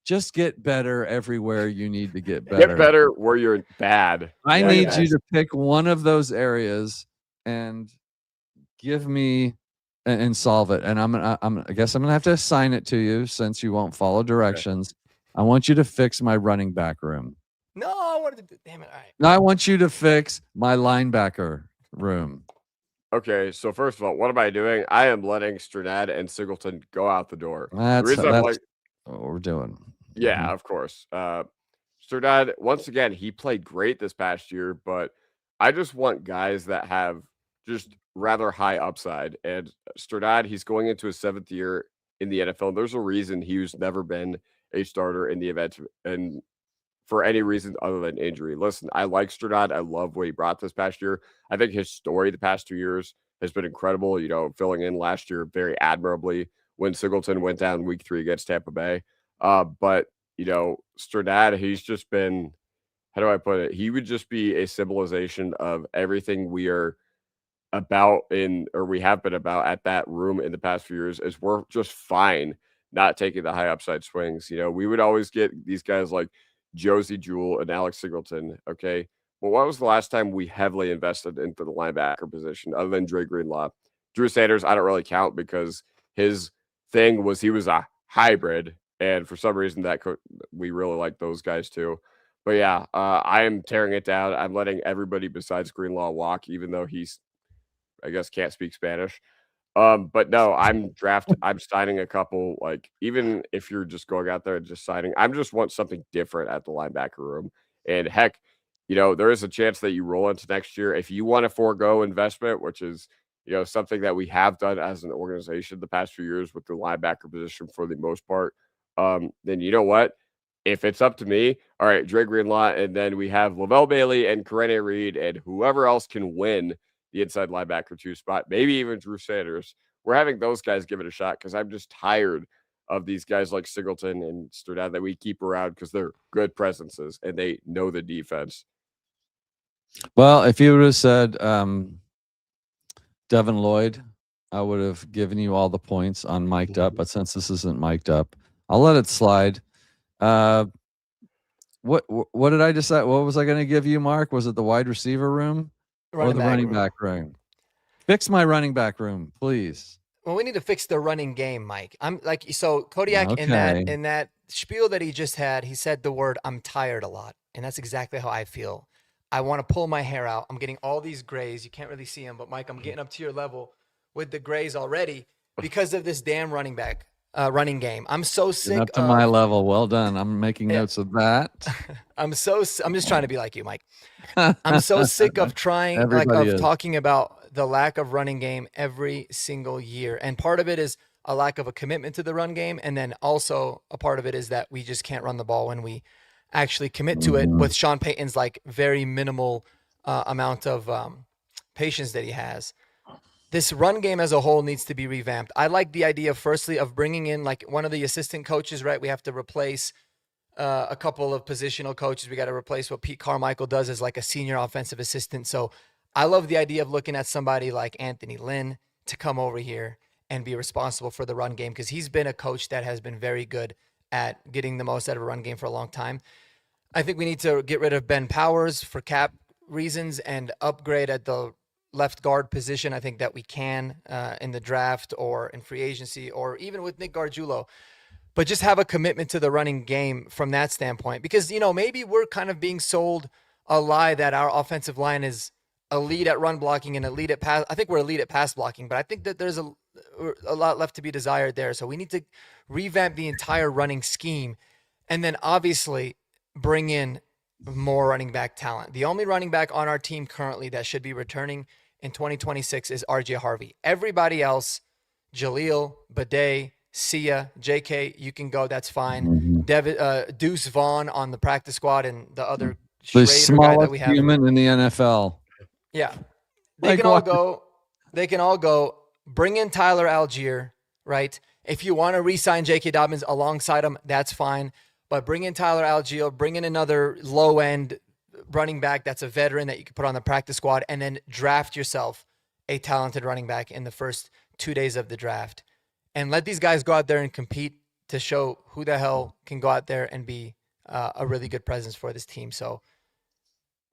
just get better everywhere you need to get better. Get better where you're bad. I need you to pick one of those areas and give me and solve it. And I guess I'm gonna have to assign it to you since you won't follow directions. Okay. I want you to fix my running back room. No, I wanted to. Damn it! All right. No, I want you to fix my linebacker room. Okay, so first of all, what am I doing? I am letting Sternad and Singleton go out the door. That's what we're doing. Yeah, of course. Sternad, once again, he played great this past year, but I just want guys that have just rather high upside. And Sternad, he's going into his 7th year in the NFL. There's a reason he's never been a starter in the event and for any reason other than injury. Listen, I like Sternad. I love what he brought this past year. I think his story the past 2 years has been incredible, filling in last year very admirably when Singleton went down week 3 against Tampa Bay. But Sternad, he's just been, how do I put it? He would just be a symbolization of everything we are about we have been about at that room in the past few years is we're just fine not taking the high upside swings. We would always get these guys like Josie Jewell and Alex Singleton. Okay. Well, when was the last time we heavily invested into the linebacker position other than Dre Greenlaw? Drew Sanders, I don't really count because his thing was he was a hybrid. And for some reason we really like those guys too. But yeah, I am tearing it down. I'm letting everybody besides Greenlaw walk, even though he's, I guess, can't speak Spanish. But no, I'm signing a couple, like, even if you're just going out there and just signing, I just want something different at the linebacker room. And heck, there is a chance that you roll into next year. If you want to forego investment, which is, something that we have done as an organization the past few years with the linebacker position for the most part, then you know what? If it's up to me, all right, Dre Greenlaw, and then we have Lavelle Bailey and Karene Reed and whoever else can win the inside linebacker 2 spot, maybe even Drew Sanders. We're having those guys give it a shot because I'm just tired of these guys like Singleton and Sternad that we keep around because they're good presences and they know the defense. Well, if you would have said Devin Lloyd, I would have given you all the points on mic'd up, but since this isn't mic'd up, I'll let it slide. What did I decide? What was I going to give you, Mark? Was it the wide receiver room? Or the running back room? Fix my running back room, please. Well, we need to fix the running game, Mike. I'm like, so Kodiak in that spiel that he just had, he said the word "I'm tired" a lot, and that's exactly how I feel. I want to pull my hair out. I'm getting all these grays. You can't really see them, but Mike, I'm getting up to your level with the grays already because of this damn running game. I'm so sick. Up to my level. Well done. I'm making notes of that. I'm just trying to be like you, Mike. I'm so sick of talking about the lack of running game every single year. And part of it is a lack of a commitment to the run game. And then also a part of it is that we just can't run the ball when we actually commit to it with Sean Payton's like very minimal amount of patience that he has. This run game as a whole needs to be revamped. I like the idea, firstly, of bringing in like one of the assistant coaches, right? We have to replace a couple of positional coaches. We got to replace what Pete Carmichael does as like a senior offensive assistant. So I love the idea of looking at somebody like Anthony Lynn to come over here and be responsible for the run game because he's been a coach that has been very good at getting the most out of a run game for a long time. I think we need to get rid of Ben Powers for cap reasons and upgrade at the left guard position. I think that we can in the draft or in free agency or even with Nick Gargiulo, but just have a commitment to the running game from that standpoint. Because, maybe we're kind of being sold a lie that our offensive line is elite at run blocking and elite at pass. I think we're elite at pass blocking, but I think that there's a lot left to be desired there. So we need to revamp the entire running scheme and then obviously bring in more running back talent. The only running back on our team currently that should be returning in 2026 is RJ Harvey. Everybody else, Jaleel, Bidet, Sia, JK, you can go. That's fine. Deuce Vaughn on the practice squad and the other the Schrader guy that we smallest have. human in the NFL. Yeah. They can all go. They can all go. Bring in Tyler Algier, right? If you want to re-sign J.K. Dobbins alongside him, that's fine. But bring in Tyler Algier, bring in another low-end running back that's a veteran that you can put on the practice squad, and then draft yourself a talented running back in the first 2 days of the draft. And let these guys go out there and compete to show who the hell can go out there and be a really good presence for this team. So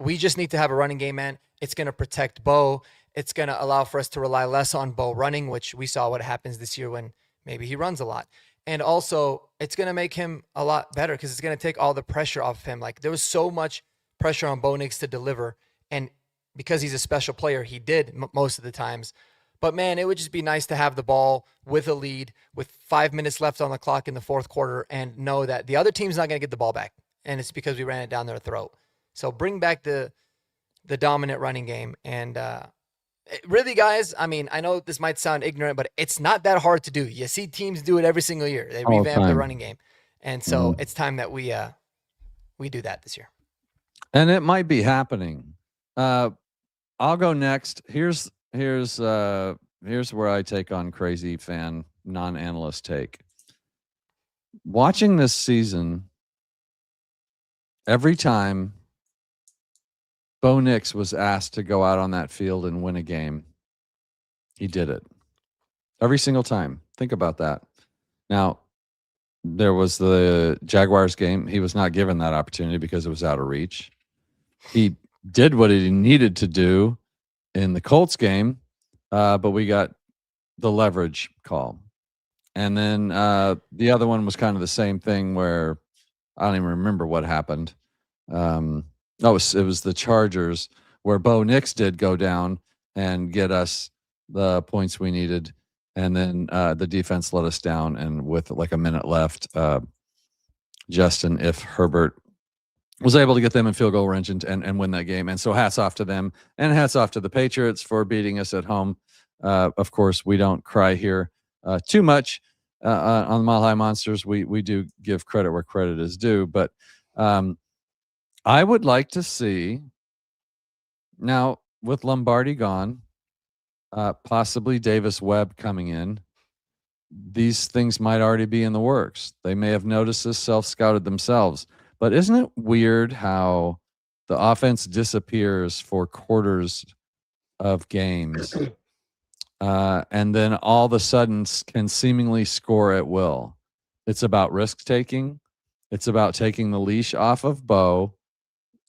we just need to have a running game, man. It's going to protect Bo. It's going to allow for us to rely less on Bo running, which we saw what happens this year when maybe he runs a lot. And also, it's going to make him a lot better because it's going to take all the pressure off of him. Like, there was so much pressure on Bo Nix to deliver. And because he's a special player, he did most of the times. But, man, it would just be nice to have the ball with a lead with 5 minutes left on the clock in the fourth quarter and know that the other team's not going to get the ball back. And it's because we ran it down their throat. So bring back the dominant running game. And really, guys, I mean, I know this might sound ignorant, but it's not that hard to do. You see teams do it every single year. They revamp the running game. And so it's time that we do that this year. And it might be happening. I'll go next. Here's where I take on crazy fan, non-analyst take. Watching this season, every time Bo Nix was asked to go out on that field and win a game, he did it. Every single time. Think about that. Now, there was the Jaguars game. He was not given that opportunity because it was out of reach. He did what he needed to do in the Colts game, but we got the leverage call. And then the other one was kind of the same thing where I don't even remember what happened. It was the Chargers where Bo Nix did go down and get us the points we needed. And then the defense let us down. And with like a minute left, Justin, if Herbert was able to get them in field goal range and win that game. And so hats off to them and hats off to the Patriots for beating us at home. Of course, we don't cry here too much on the Mile High Monsters. We do give credit where credit is due. But I would like to see, now with Lombardi gone, possibly Davis Webb coming in, these things might already be in the works. They may have noticed this, self-scouted themselves. But isn't it weird how the offense disappears for quarters of games and then all of a sudden can seemingly score at will? It's about risk-taking. It's about taking the leash off of Bo.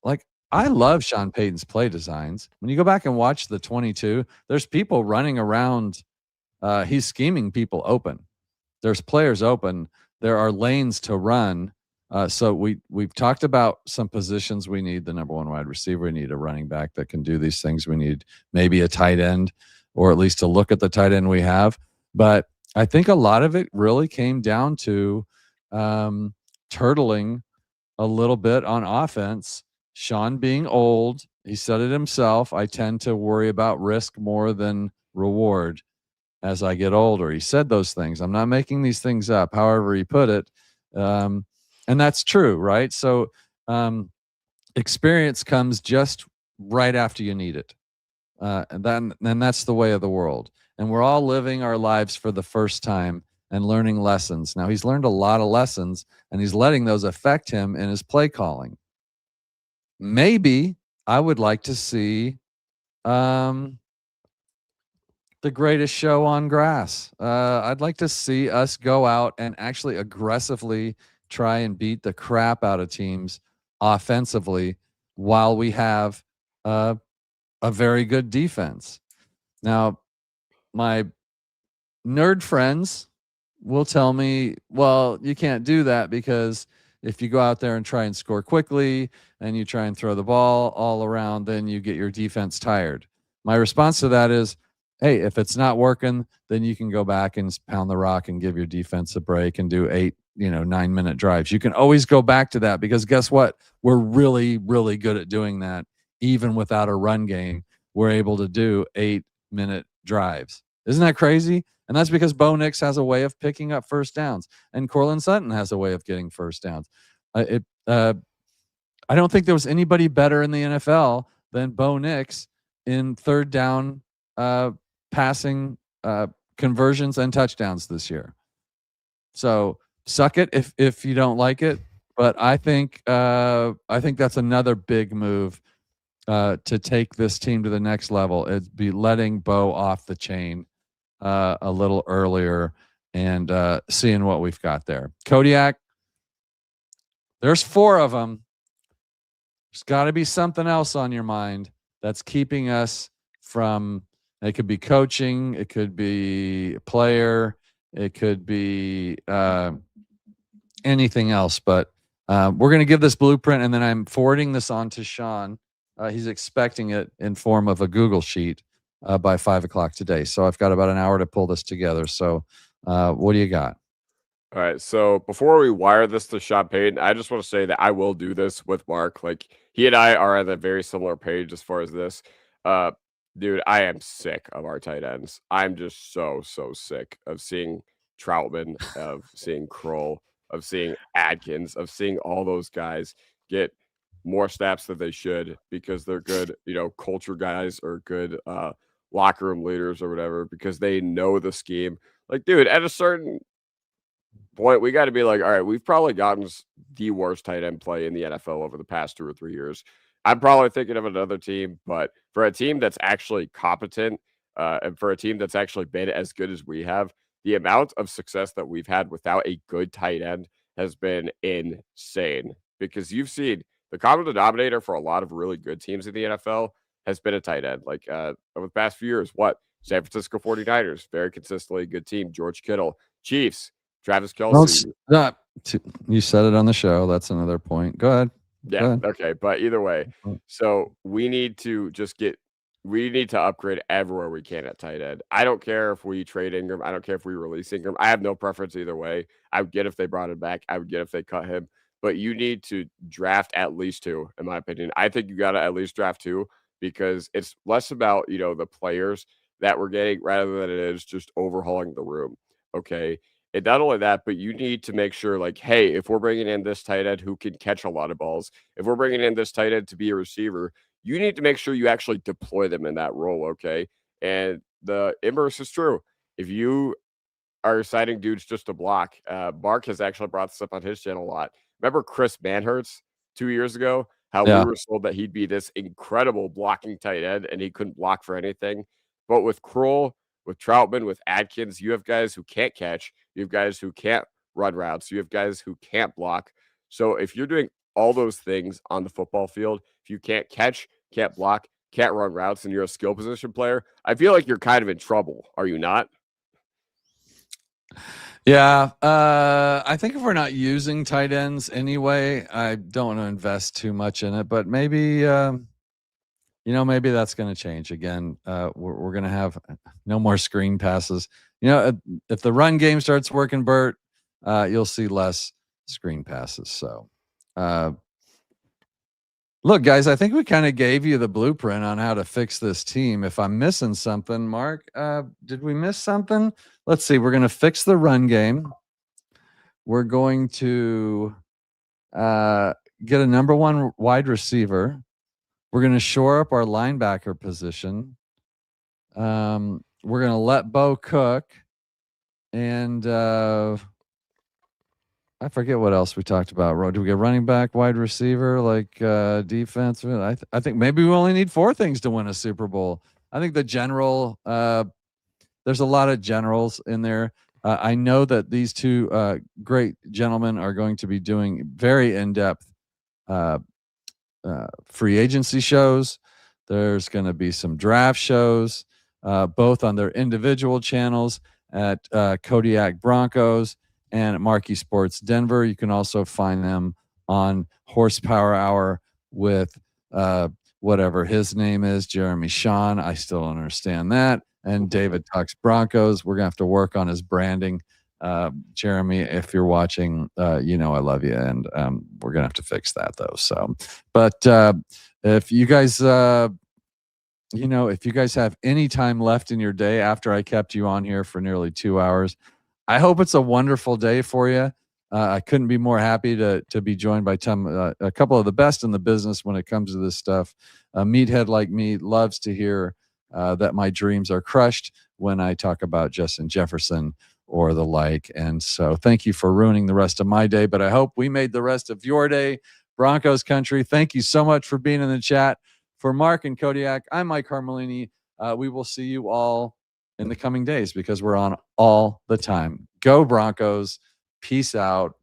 Like, I love Sean Payton's play designs. When you go back and watch the 22, there's people running around. He's scheming people open. There's players open. There are lanes to run. So we've talked about some positions we need. The number one wide receiver. We need a running back that can do these things. We need maybe a tight end, or at least to look at the tight end we have. But I think a lot of it really came down to turtling a little bit on offense. Sean being old, he said it himself, I tend to worry about risk more than reward as I get older. He said those things. I'm not making these things up, however he put it. And that's true, right? So experience comes just right after you need it. And that's the way of the world. And we're all living our lives for the first time and learning lessons. Now, he's learned a lot of lessons, and he's letting those affect him in his play calling. Maybe I would like to see the greatest show on grass. I'd like to see us go out and actually aggressively try and beat the crap out of teams offensively while we have a very good defense. Now, my nerd friends will tell me, well, you can't do that because if you go out there and try and score quickly and you try and throw the ball all around, then you get your defense tired. My response to that is, hey, if it's not working, then you can go back and pound the rock and give your defense a break and do 9-minute drives. You can always go back to that because guess what? We're really, really good at doing that. Even without a run game, we're able to do 8-minute drives. Isn't that crazy? And that's because Bo Nix has a way of picking up first downs, and Courtland Sutton has a way of getting first downs. I don't think there was anybody better in the NFL than Bo Nix in third down passing conversions and touchdowns this year. So suck it if you don't like it, but I think that's another big move to take this team to the next level. It'd be letting Bo off the chain a little earlier and seeing what we've got there. Kodiak, there's 4 of them. There's got to be something else on your mind that's keeping us from, it could be coaching, it could be a player, it could be anything else, but we're going to give this blueprint and then I'm forwarding this on to Sean. He's expecting it in form of a Google sheet by 5:00 today. So I've got about an hour to pull this together. So what do you got? All right. So before we wire this to Sean Payton, I just want to say that I will do this with Mark. Like he and I are at a very similar page as far as this. Dude, I am sick of our tight ends. I'm just so sick of seeing Troutman, of seeing Kroll, of seeing Adkins, of seeing all those guys get more snaps than they should because they're good, culture guys or good locker room leaders or whatever because they know the scheme. Like, dude, at a certain point, we got to be like, all right, we've probably gotten the worst tight end play in the NFL over the past 2 or 3 years. I'm probably thinking of another team, but for a team that's actually competent and for a team that's actually been as good as we have, the amount of success that we've had without a good tight end has been insane because you've seen the common denominator for a lot of really good teams in the NFL has been a tight end. Like over the past few years, San Francisco 49ers, very consistently good team. George Kittle, Chiefs, Travis Kelce. You said it on the show. That's another point. Go ahead. Yeah. Go ahead. Okay. But either way, so we need to upgrade everywhere we can at tight end. I don't care if we trade Ingram. I don't care if we release Ingram. I have no preference either way. I would get if they brought him back. I would get if they cut him. But you need to draft at least 2, in my opinion. I think you got to at least draft 2 because it's less about, the players that we're getting rather than it is just overhauling the room. Okay. And not only that, but you need to make sure, like, hey, if we're bringing in this tight end who can catch a lot of balls, if we're bringing in this tight end to be a receiver, you need to make sure you actually deploy them in that role, okay? And the inverse is true. If you are signing dudes just to block, Mark has actually brought this up on his channel a lot. Remember Chris Manhertz 2 years ago? How we were told that he'd be this incredible blocking tight end and he couldn't block for anything. But with Kroll, with Troutman, with Adkins, you have guys who can't catch. You have guys who can't run routes. You have guys who can't block. So if you're doing all those things on the football field, if you can't catch, can't block, can't run routes, and you're a skill position player, I feel like you're kind of in trouble. Are you not? Yeah. I think if we're not using tight ends anyway, I don't want to invest too much in it, but maybe, maybe that's going to change again. We're going to have no more screen passes. If the run game starts working, Bert, you'll see less screen passes. So, look, guys, I think we kind of gave you the blueprint on how to fix this team. If I'm missing something, Mark, did we miss something? Let's see. We're going to fix the run game. We're going to get a number 1 wide receiver. We're going to shore up our linebacker position. We're going to let Bo cook. And I forget what else we talked about. Do we get running back, wide receiver, defense? I think maybe we only need 4 things to win a Super Bowl. I think the general, there's a lot of generals in there. I know that these two great gentlemen are going to be doing very in-depth free agency shows. There's going to be some draft shows, both on their individual channels at Kodiak Broncos and at Marquee Sports Denver. You can also find them on Horsepower Hour with whatever his name is, Jeremy Shawn. I still don't understand that. And David Talks Broncos. We're going to have to work on his branding. Jeremy, if you're watching, you know I love you, and we're going to have to fix that, though. So, but if you guys, if you guys have any time left in your day after I kept you on here for nearly 2 hours, I hope it's a wonderful day for you. I couldn't be more happy to be joined by a couple of the best in the business when it comes to this stuff. A meathead like me loves to hear that my dreams are crushed when I talk about Justin Jefferson or the like. And so thank you for ruining the rest of my day, but I hope we made the rest of your day. Broncos country, thank you so much for being in the chat. For Mark and Kodiak, I'm Mike Carmelini. We will see you all in the coming days because we're on all the time. Go Broncos. Peace out.